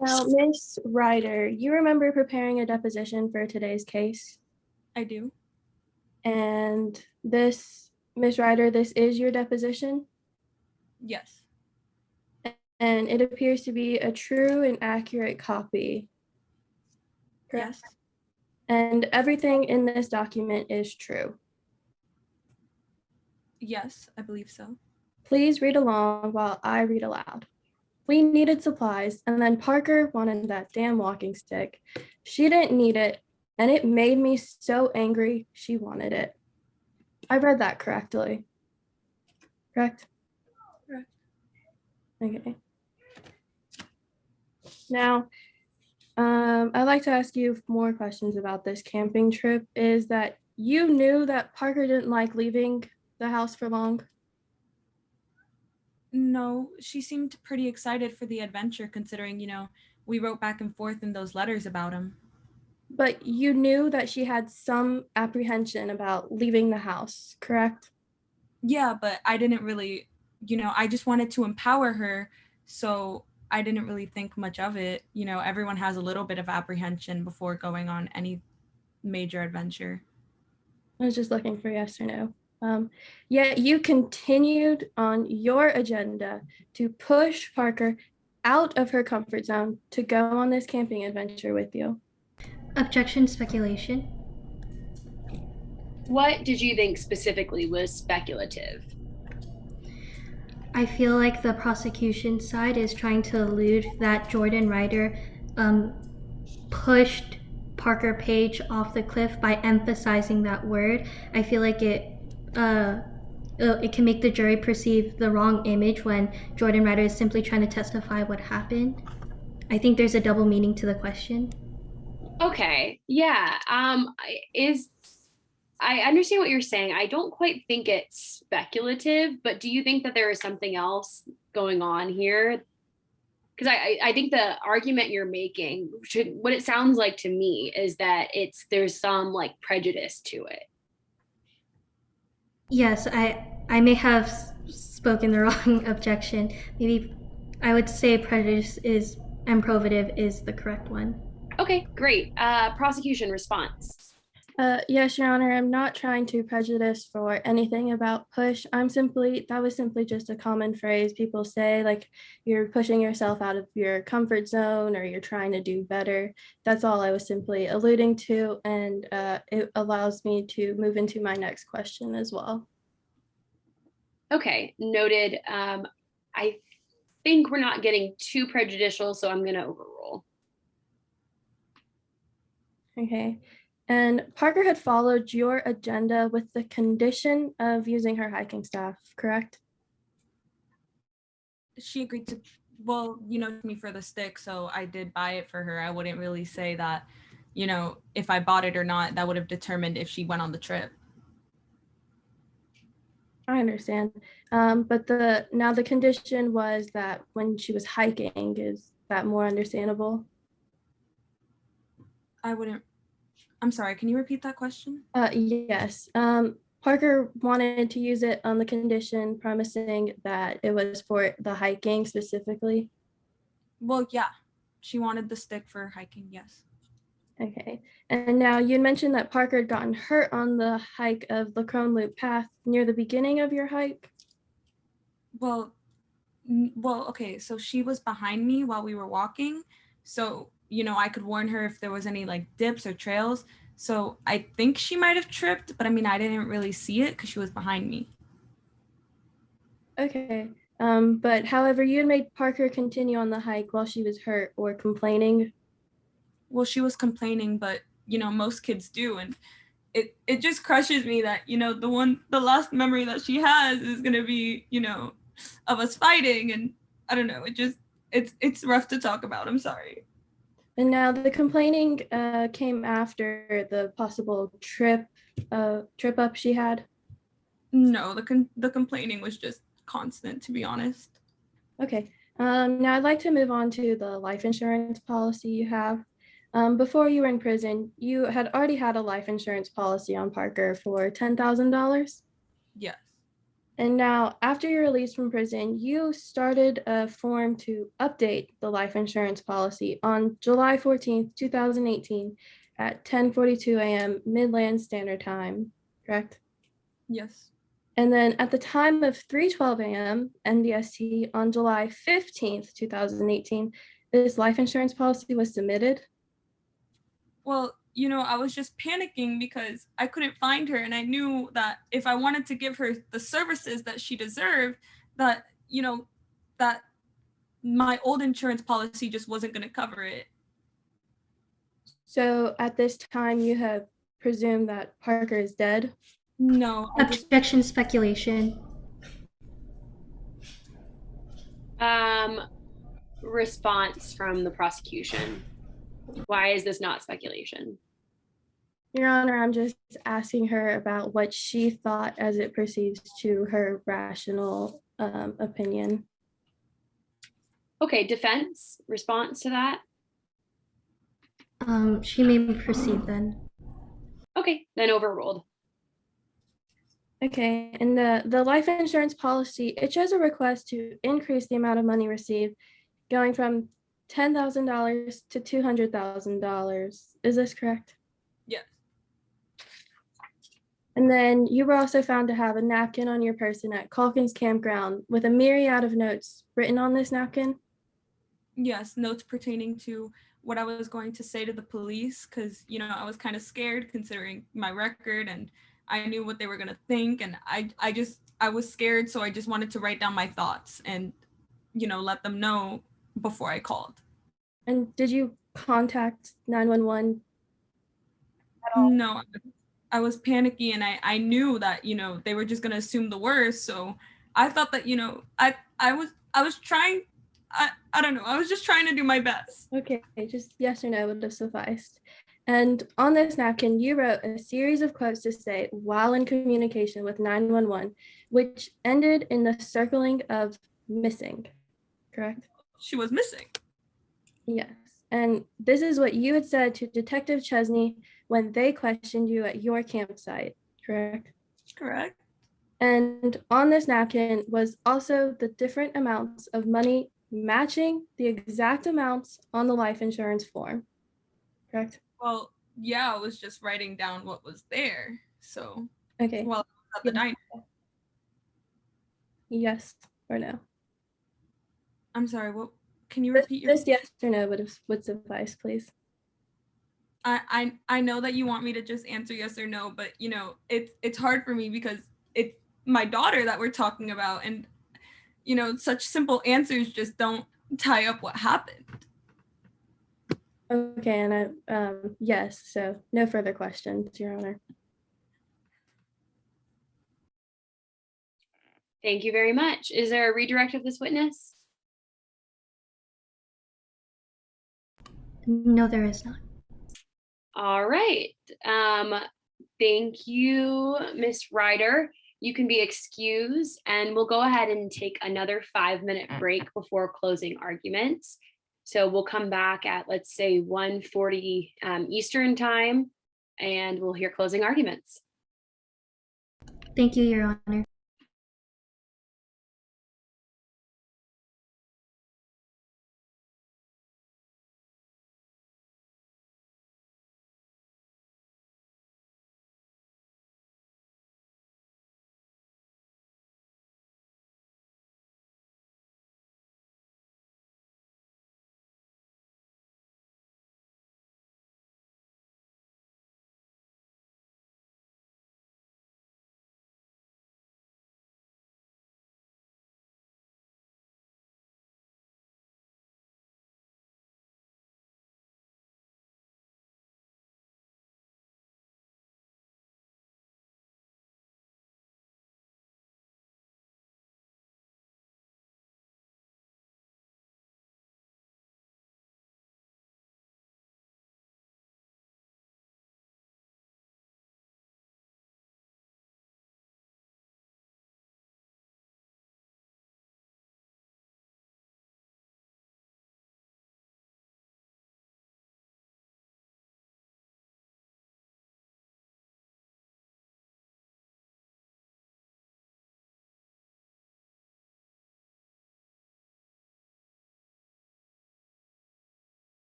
Now, Miss Ryder, you remember preparing a deposition for today's case?
I do.
And this, Miss Ryder, this is your deposition?
Yes.
And it appears to be a true and accurate copy. Correct?
Yes.
And everything in this document is true.
Yes, I believe so.
Please read along while I read aloud. We needed supplies, and then Parker wanted that damn walking stick. She didn't need it, and it made me so angry she wanted it. I read that correctly. Correct?
Correct.
Okay. Now, I'd like to ask you more questions about this camping trip. Is that you knew that Parker didn't like leaving the house for long?
No, she seemed pretty excited for the adventure considering, we wrote back and forth in those letters about him.
But you knew that she had some apprehension about leaving the house, correct?
Yeah, but I didn't really, I just wanted to empower her. So I didn't really think much of it. Everyone has a little bit of apprehension before going on any major adventure.
I was just looking for yes or no. Yet you continued on your agenda to push Parker out of her comfort zone to go on this camping adventure with you.
Objection, speculation.
What did you think specifically was speculative?
I feel like the prosecution side is trying to allude that Jordan Ryder pushed Parker Page off the cliff by emphasizing that word. I feel like it can make the jury perceive the wrong image when Jordan Ryder is simply trying to testify what happened. I think there's a double meaning to the question.
Okay, yeah. I understand what you're saying. I don't quite think it's speculative, but do you think that there is something else going on here? Because I think the argument you're making, what it sounds like to me is that there's some like prejudice to it.
Yes, I may have spoken the wrong objection. Maybe I would say prejudice and probative is the correct one.
Okay, great. Prosecution response.
Yes, Your Honor, I'm not trying to prejudice for anything about push. That was simply just a common phrase people say, like you're pushing yourself out of your comfort zone or you're trying to do better. That's all I was simply alluding to, and it allows me to move into my next question as well.
Okay, noted. I think we're not getting too prejudicial, so I'm going to overrule.
Okay. And Parker had followed your agenda with the condition of using her hiking staff, correct?
She agreed to, me for the stick, so I did buy it for her. I wouldn't really say that, if I bought it or not, that would have determined if she went on the trip.
I understand. But the condition was that when she was hiking, is that more understandable?
I'm sorry, can you repeat that question?
Yes. Parker wanted to use it on the condition, promising that it was for the hiking specifically.
Well, yeah, she wanted the stick for hiking, yes.
Okay. And now you had mentioned that Parker had gotten hurt on the hike of the Crone Loop path near the beginning of your hike.
Well, okay, so she was behind me while we were walking, so I could warn her if there was any like dips or trails. So I think she might have tripped, but I mean I didn't really see it because she was behind me.
Okay. But however, you had made Parker continue on the hike while she was hurt or complaining.
Well, she was complaining, but most kids do, and it just crushes me that the last memory that she has is gonna be of us fighting, and I don't know, it's rough to talk about. I'm sorry.
And now the complaining came after the possible trip up she had.
No, the complaining was just constant, to be honest.
Okay. Now I'd like to move on to the life insurance policy you have. Before you were in prison, you had already had a life insurance policy on Parker for $10,000.
Yes.
And now, after you're released from prison, you started a form to update the life insurance policy on July 14th, 2018 at 10:42 a.m. Midland Standard Time, correct?
Yes.
And then at the time of 3:12 a.m. NDST on July 15th, 2018, this life insurance policy was submitted.
Well, I was just panicking because I couldn't find her, and I knew that if I wanted to give her the services that she deserved, that that my old insurance policy just wasn't going to cover it.
So at this time, you have presumed that Parker is dead?
No.
Objection, speculation.
Response from the prosecution. Why is this not speculation?
Your Honor, I'm just asking her about what she thought as it perceives to her rational opinion.
Okay, defense, response to that?
She may proceed then.
Okay, then overruled.
Okay, and the life insurance policy, it shows a request to increase the amount of money received, going from $10,000 to $200,000. Is this correct?
Yes.
And then you were also found to have a napkin on your person at Calkins Campground with a myriad of notes written on this napkin.
Yes, notes pertaining to what I was going to say to the police, because I was kind of scared considering my record, and I knew what they were going to think, and I was scared, so I just wanted to write down my thoughts and let them know before I called.
And did you contact 911 at all?
No, I was panicky, and I knew that they were just going to assume the worst, so I thought that I was trying. I don't know. I was just trying to do my best.
Okay, just yes or no would have sufficed. And on this napkin, you wrote a series of quotes to say while in communication with 911, which ended in the circling of missing, correct?
She was missing.
Yes. And this is what you had said to Detective Chesney when they questioned you at your campsite, correct?
Correct.
And on this napkin was also the different amounts of money matching the exact amounts on the life insurance form, correct?
Well, yeah, I was just writing down what was there. So,
okay.
Well, at the diner.
Yes or no?
I'm sorry, what? Can you repeat
Just yes or no would suffice, please.
I know that you want me to just answer yes or no, but it's hard for me because it's my daughter that we're talking about, and such simple answers just don't tie up what happened.
Okay, and yes, so no further questions, Your Honor.
Thank you very much. Is there a redirect of this witness?
No, there is not.
All right. Thank you, Miss Ryder. You can be excused, and we'll go ahead and take another 5-minute break before closing arguments. So we'll come back at, let's say, 1:40 Eastern time, and we'll hear closing arguments.
Thank you, Your Honor.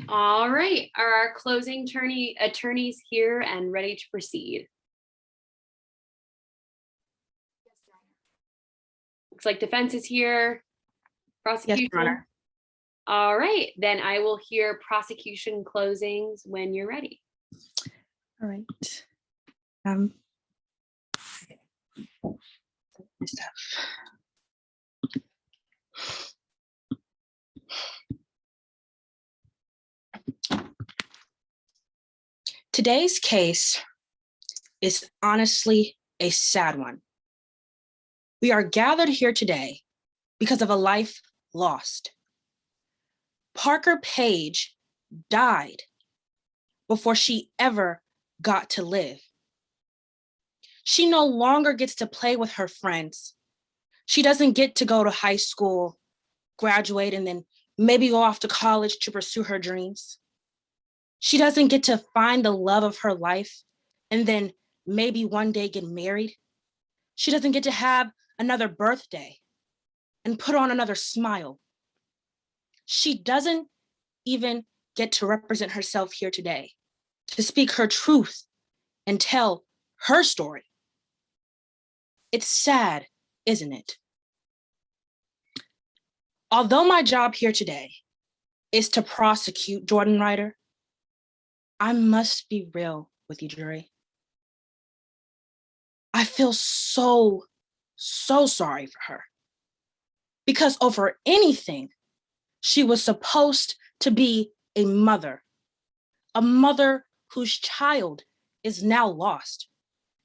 All right, are our closing attorneys here and ready to proceed? Looks like defense is here. Prosecution.
Your Honor.
All right, then I will hear prosecution closings when you're ready.
All right. Stuff. Today's case is honestly a sad one. We are gathered here today because of a life lost. Parker Page died before she ever got to live. She no longer gets to play with her friends. She doesn't get to go to high school, graduate, and then maybe go off to college to pursue her dreams. She doesn't get to find the love of her life and then maybe one day get married. She doesn't get to have another birthday and put on another smile. She doesn't even get to represent herself here today, to speak her truth and tell her story. It's sad, isn't it? Although my job here today is to prosecute Jordan Ryder, I must be real with you, jury. I feel so sorry for her. Because over anything, she was supposed to be a mother whose child is now lost.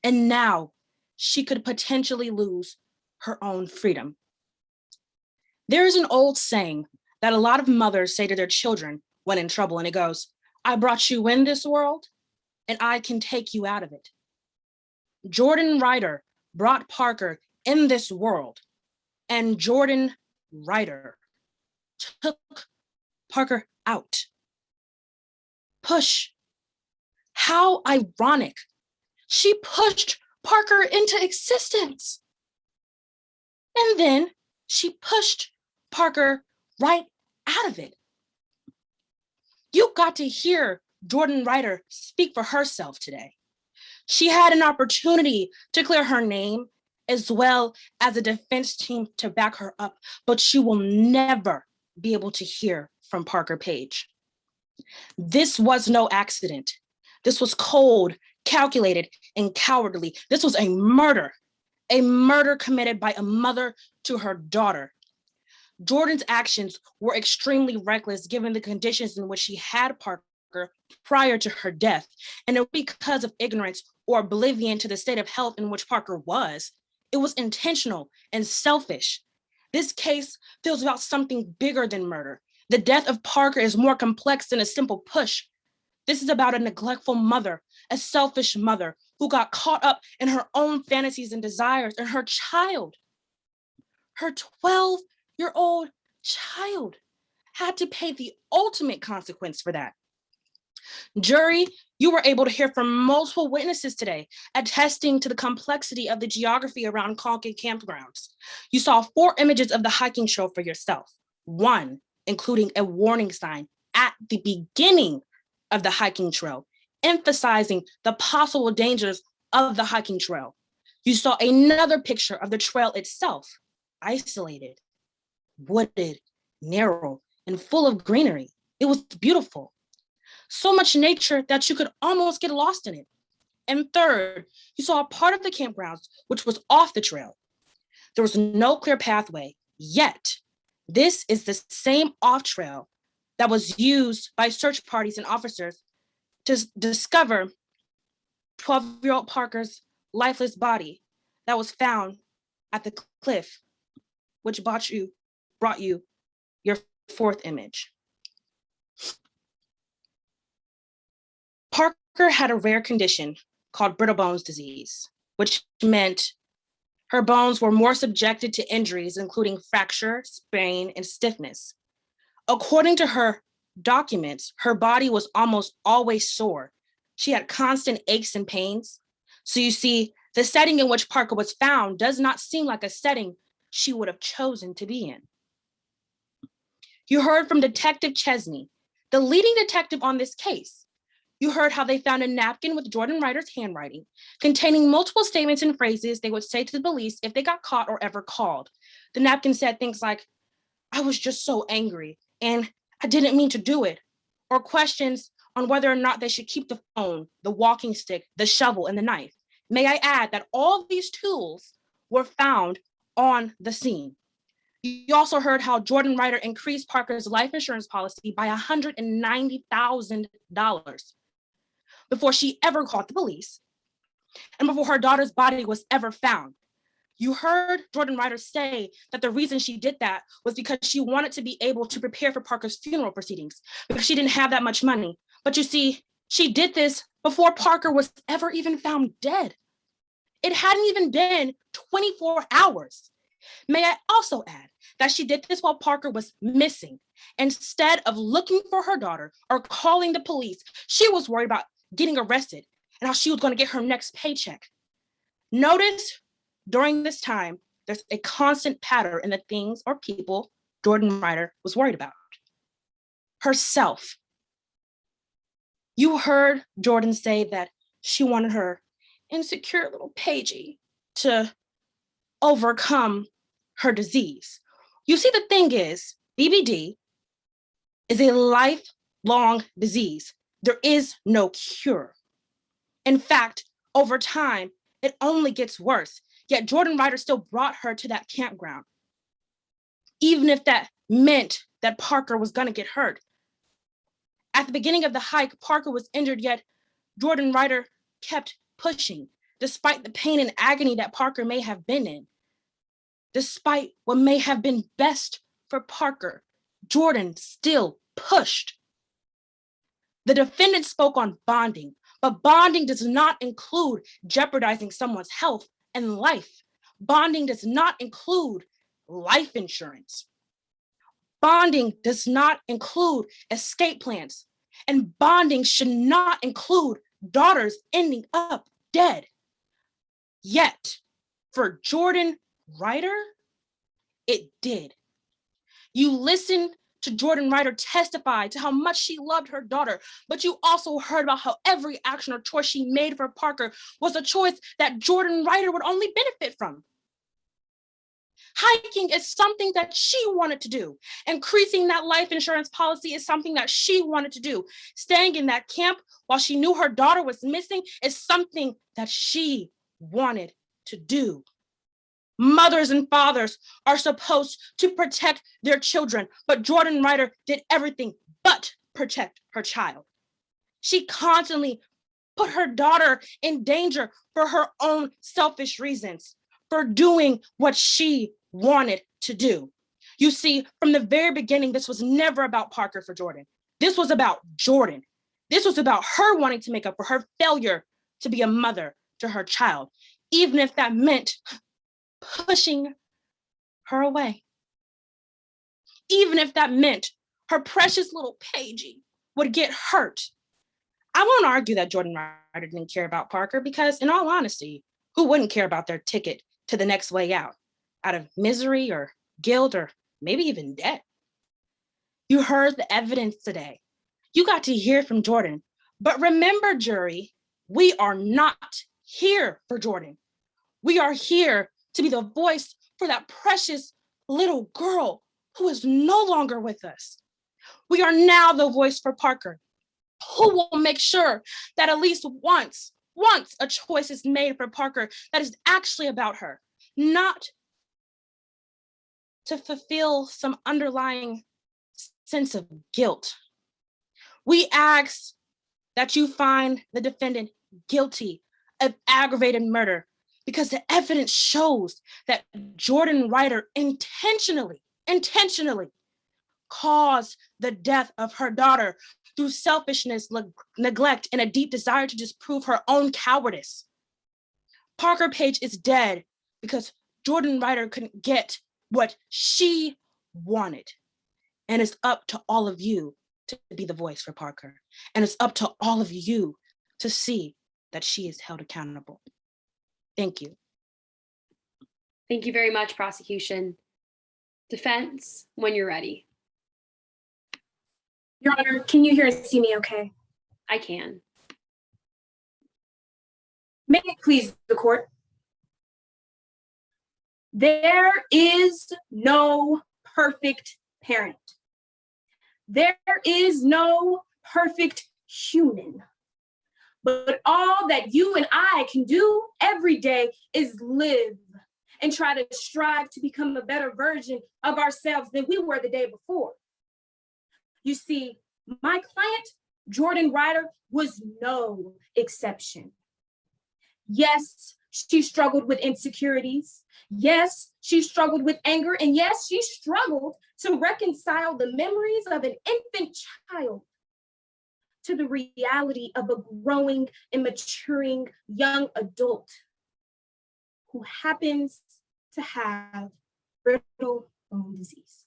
And now she could potentially lose her own freedom. There is an old saying that a lot of mothers say to their children when in trouble, and it goes, I brought you in this world, and I can take you out of it. Jordan Ryder brought Parker in this world, and Jordan Ryder took Parker out. Push. How ironic. She pushed Parker into existence. And then she pushed Parker right out of it. You got to hear Jordan Ryder speak for herself today. She had an opportunity to clear her name as well as a defense team to back her up, but she will never be able to hear from Parker Page. This was no accident. This was cold, calculated, and cowardly. This was a murder committed by a mother to her daughter. Jordan's actions were extremely reckless given the conditions in which she had Parker prior to her death, and it was because of ignorance or oblivion to the state of health in which Parker was. It was intentional and selfish. This case feels about something bigger than murder. The death of Parker is more complex than a simple push. This is about a neglectful mother, a selfish mother who got caught up in her own fantasies and desires, and her child, her 12-year-old child, had to pay the ultimate consequence for that. Jury, you were able to hear from multiple witnesses today, attesting to the complexity of the geography around Concord campgrounds. You saw 4 images of the hiking trail for yourself, 1 including a warning sign at the beginning of the hiking trail, emphasizing the possible dangers of the hiking trail. You saw another picture of the trail itself, isolated, wooded, narrow, and full of greenery. It was beautiful. So much nature that you could almost get lost in it. And third, you saw a part of the campgrounds which was off the trail. There was no clear pathway, yet this is the same off trail that was used by search parties and officers to discover 12-year-old Parker's lifeless body that was found at the cliff, which brought you your 4th image. Parker had a rare condition called brittle bones disease, which meant her bones were more subjected to injuries, including fracture, sprain, and stiffness. According to her documents, her body was almost always sore. She had constant aches and pains. So you see, the setting in which Parker was found does not seem like a setting she would have chosen to be in. You heard from Detective Chesney,
the leading detective on this case. You heard how they found a napkin with Jordan Ryder's handwriting, containing multiple statements and phrases they would say to the police if they got caught or ever called. The napkin said things like, "I was just so angry, and I didn't mean to do it," or questions on whether or not they should keep the phone, the walking stick, the shovel, and the knife. May I add that all these tools were found on the scene. You also heard how Jordan Ryder increased Parker's life insurance policy by $190,000 before she ever called the police and before her daughter's body was ever found. You heard Jordan Ryder say that the reason she did that was because she wanted to be able to prepare for Parker's funeral proceedings because she didn't have that much money. But you see, she did this before Parker was ever even found dead. It hadn't even been 24 hours. May I also add that she did this while Parker was missing. Instead of looking for her daughter or calling the police, she was worried about getting arrested and how she was going to get her next paycheck. Notice during this time, there's a constant pattern in the things or people Jordan Ryder was worried about. Herself. You heard Jordan say that she wanted her insecure little Paigey to overcome her disease. You see, the thing is, BBD is a lifelong disease. There is no cure. In fact, over time, it only gets worse. Yet Jordan Ryder still brought her to that campground, even if that meant that Parker was going to get hurt. At the beginning of the hike, Parker was injured, yet Jordan Ryder kept pushing, despite the pain and agony that Parker may have been in. Despite what may have been best for Parker, Jordan still pushed. The defendant spoke on bonding, but bonding does not include jeopardizing someone's health and life. Bonding does not include life insurance. Bonding does not include escape plans, and bonding should not include daughters ending up dead. Yet, for Jordan Ryder, it did. You listened to Jordan Ryder testify to how much she loved her daughter, but you also heard about how every action or choice she made for Parker was a choice that Jordan Ryder would only benefit from. Hiking is something that she wanted to do. Increasing that life insurance policy is something that she wanted to do. Staying in that camp while she knew her daughter was missing is something that she wanted to do. Mothers and fathers are supposed to protect their children, but Jordan Ryder did everything but protect her child. She constantly put her daughter in danger for her own selfish reasons, for doing what she wanted to do. You see, from the very beginning, this was never about Parker for Jordan. This was about Jordan. This was about her wanting to make up for her failure to be a mother to her child, even if that meant pushing her away. Even if that meant her precious little Paigey would get hurt. I won't argue that Jordan Ryder didn't care about Parker because, in all honesty, who wouldn't care about their ticket to the next way out of misery or guilt or maybe even death? You heard the evidence today. You got to hear from Jordan. But remember, jury, we are not here for Jordan. We are here to be the voice for that precious little girl who is no longer with us. We are now the voice for Parker, who will make sure that at least once a choice is made for Parker that is actually about her, not to fulfill some underlying sense of guilt. We ask that you find the defendant guilty of aggravated murder because the evidence shows that Jordan Ryder intentionally caused the death of her daughter through selfishness, neglect, and a deep desire to disprove her own cowardice. Parker Page is dead because Jordan Ryder couldn't get what she wanted. And it's up to all of you to be the voice for Parker. And it's up to all of you to see that she is held accountable. Thank you.
Thank you very much, prosecution. Defense, when you're ready.
Your Honor, can you hear and see me okay?
I can.
May it please the court. There is no perfect parent. There is no perfect human. But all that you and I can do every day is live and try to strive to become a better version of ourselves than we were the day before. You see, my client, Jordan Ryder, was no exception. Yes, she struggled with insecurities. Yes, she struggled with anger. And yes, she struggled to reconcile the memories of an infant child to the reality of a growing and maturing young adult who happens to have brittle bone disease.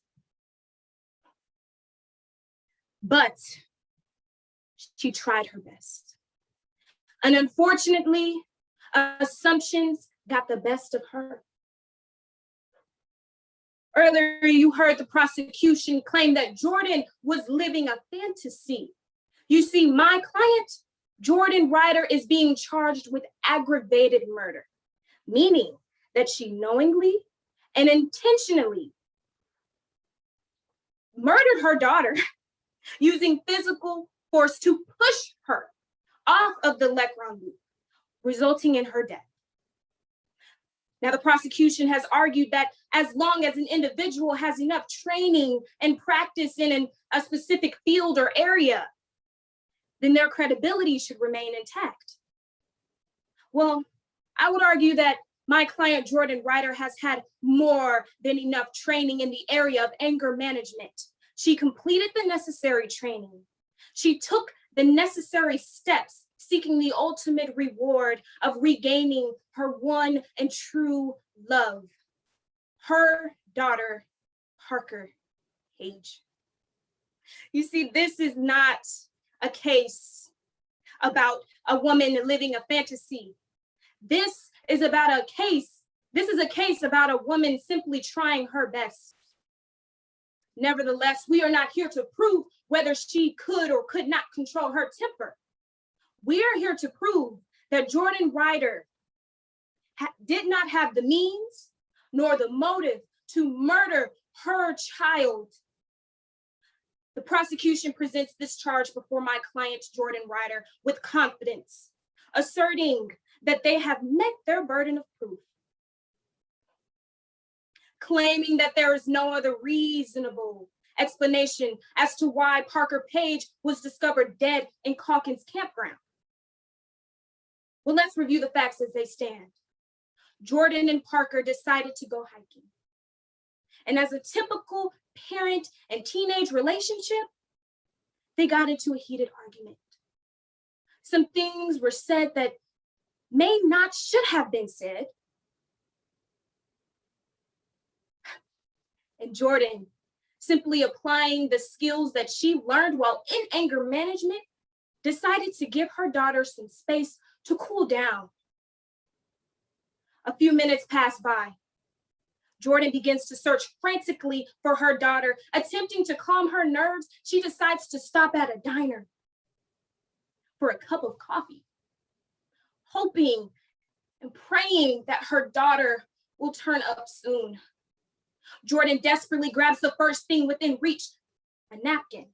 But she tried her best. And unfortunately, assumptions got the best of her. Earlier, you heard the prosecution claim that Jordan was living a fantasy. You see, my client, Jordan Ryder, is being charged with aggravated murder, meaning that she knowingly and intentionally murdered her daughter using physical force to push her off of the Lockwood loop, resulting in her death. Now, the prosecution has argued that as long as an individual has enough training and practice in a specific field or area, then their credibility should remain intact. Well, I would argue that my client, Jordan Ryder, has had more than enough training in the area of anger management. She completed the necessary training. She took the necessary steps seeking the ultimate reward of regaining her one and true love, her daughter, Parker Page. You see, this is not a case about a woman living a fantasy. This is a case about a woman simply trying her best. Nevertheless, we are not here to prove whether she could or could not control her temper. We are here to prove that Jordan Ryder did not have the means nor the motive to murder her child. The prosecution presents this charge before my client, Jordan Ryder, with confidence, asserting that they have met their burden of proof, claiming that there is no other reasonable explanation as to why Parker Page was discovered dead in Calkins campground. Well, let's review the facts as they stand. Jordan and Parker decided to go hiking. And as a typical parent and teenage relationship, they got into a heated argument. Some things were said that should have been said. And Jordan, simply applying the skills that she learned while in anger management, decided to give her daughter some space to cool down. A few minutes pass by. Jordan begins to search frantically for her daughter. Attempting to calm her nerves, she decides to stop at a diner for a cup of coffee, hoping and praying that her daughter will turn up soon. Jordan desperately grabs the first thing within reach, a napkin.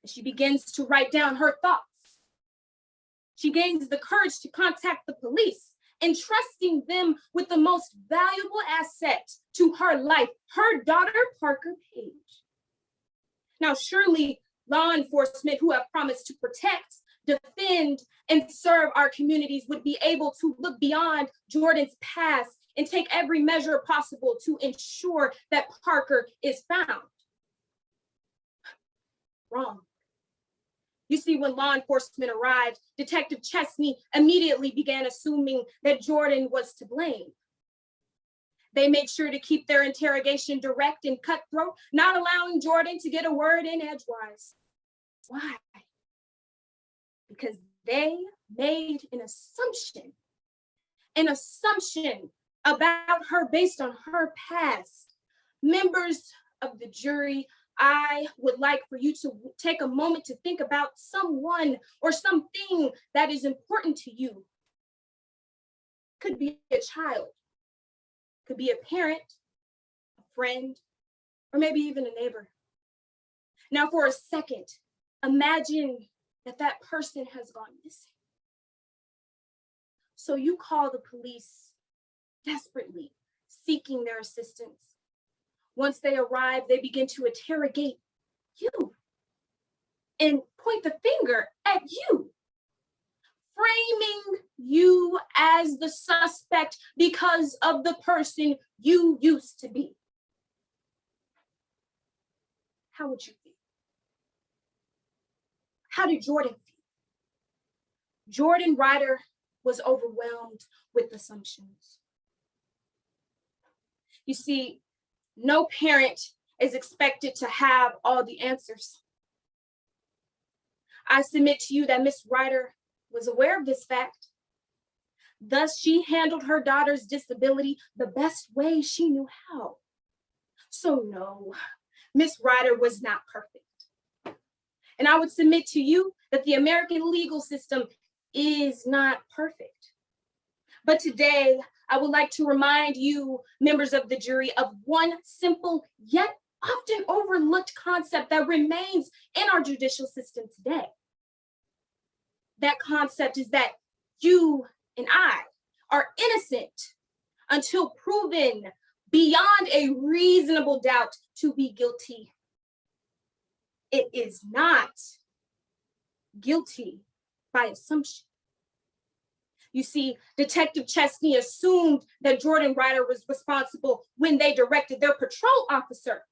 And she begins to write down her thoughts. She gains the courage to contact the police, entrusting them with the most valuable asset to her life, her daughter, Parker Page. Now, surely law enforcement who have promised to protect, defend, and serve our communities would be able to look beyond Jordan's past and take every measure possible to ensure that Parker is found. Wrong. You see, when law enforcement arrived, Detective Chesney immediately began assuming that Jordan was to blame. They made sure to keep their interrogation direct and cutthroat, not allowing Jordan to get a word in edgewise. Why? Because they made an assumption about her based on her past. Members of the jury
I would like for you to take a moment to think about someone or something that is important to you. Could be a child, could be a parent, a friend, or maybe even a neighbor. Now, for a second, imagine that that person has gone missing. So you call the police desperately, seeking their assistance. Once they arrive, they begin to interrogate you and point the finger at you, framing you as the suspect because of the person you used to be. How would you feel? How did Jordan feel? Jordan Ryder was overwhelmed with assumptions. You see, no parent is expected to have all the answers. I submit to you that Miss Ryder was aware of this fact. Thus, she handled her daughter's disability the best way she knew how. So no, Miss Ryder was not perfect. And I would submit to you that the American legal system is not perfect. But today, I would like to remind you, members of the jury, of one simple yet often overlooked concept that remains in our judicial system today. That concept is that you and I are innocent until proven beyond a reasonable doubt to be guilty. It is not guilty by assumption. You see, Detective Chesney assumed that Jordan Ryder was responsible when they directed their patrol officer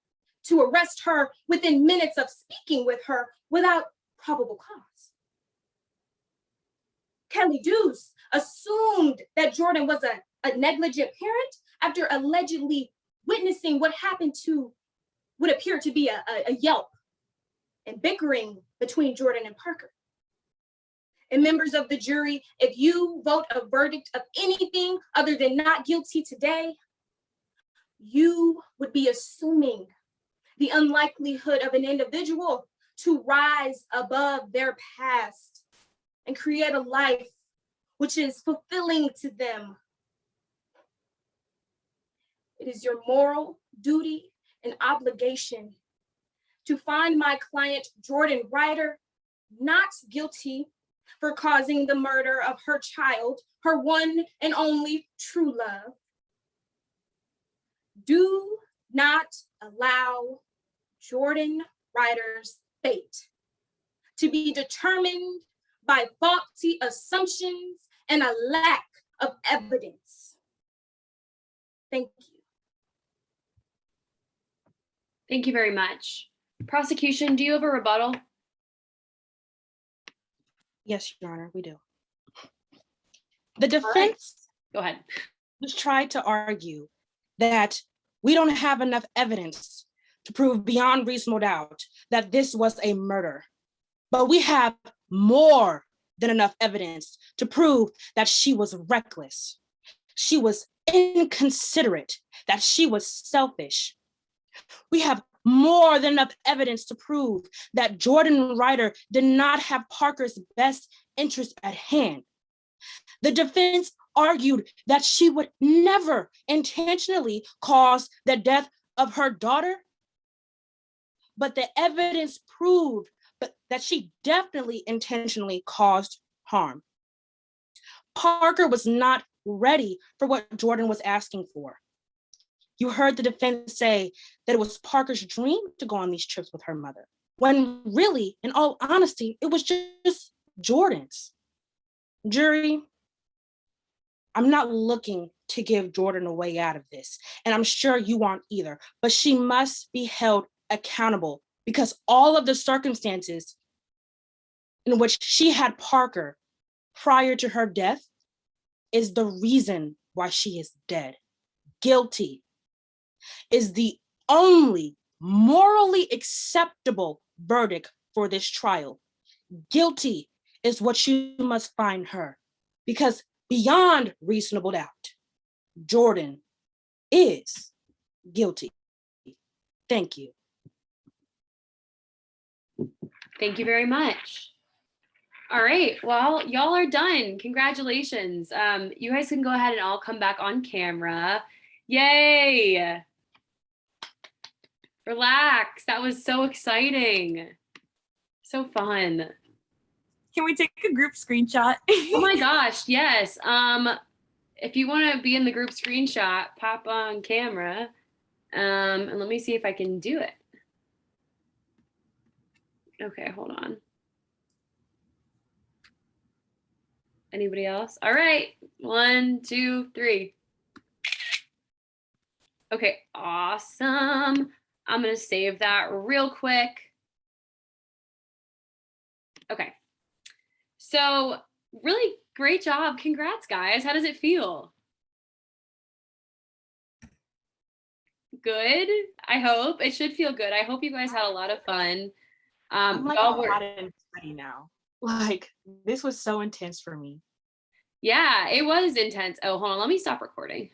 to arrest her within minutes of speaking with her without probable cause. Kelly Deuce assumed that Jordan was a negligent parent after allegedly witnessing what happened to what appeared to be a yelp and bickering between Jordan and Parker. And members of the jury, if you vote a verdict of anything other than not guilty today, you would be assuming the unlikelihood of an individual to rise above their past and create a life which is fulfilling to them. It is your moral duty and obligation to find my client, Jordan Ryder, not guilty for causing the murder of her child, her one and only true love. Do not allow Jordan Ryder's fate to be determined by faulty assumptions and a lack of evidence. Thank you.
Thank you very much. Prosecution, do you have a rebuttal?
Yes, Your Honor, we do. The defense
Go ahead.
was tried to argue that we don't have enough evidence to prove beyond reasonable doubt that this was a murder, but we have more than enough evidence to prove that she was reckless, she was inconsiderate, that she was selfish. We have more than enough evidence to prove that Jordan Ryder did not have Parker's best interest at hand. The defense argued that she would never intentionally cause the death of her daughter, but the evidence proved that she definitely intentionally caused harm. Parker was not ready for what Jordan was asking for. You heard the defense say that it was Parker's dream to go on these trips with her mother, when really, in all honesty, it was just Jordan's. Jury, I'm not looking to give Jordan a way out of this, and I'm sure you aren't either, but she must be held accountable because all of the circumstances in which she had Parker prior to her death is the reason why she is dead. Guilty is the only morally acceptable verdict for this trial. Guilty is what you must find her, because beyond reasonable doubt, Jordan is guilty. Thank you.
Thank you very much. All right, well, y'all are done. Congratulations. You guys can go ahead and all come back on camera. Yay. Relax. That was so exciting. So fun.
Can we take a group screenshot?
Oh my gosh, yes. If you want to be in the group screenshot, pop on camera. And let me see if I can do it. Okay, hold on. Anybody else? All right, 1, 2, 3. Okay, awesome. I'm gonna save that real quick. Okay, so really great job. Congrats, guys. How does it feel? Good, I hope. It should feel good. I hope you guys had a lot of fun.
I'm like
y'all were,
hot and sweaty now. Like, this was so intense for me.
yeah, it was intense. Oh, hold on, let me stop recording.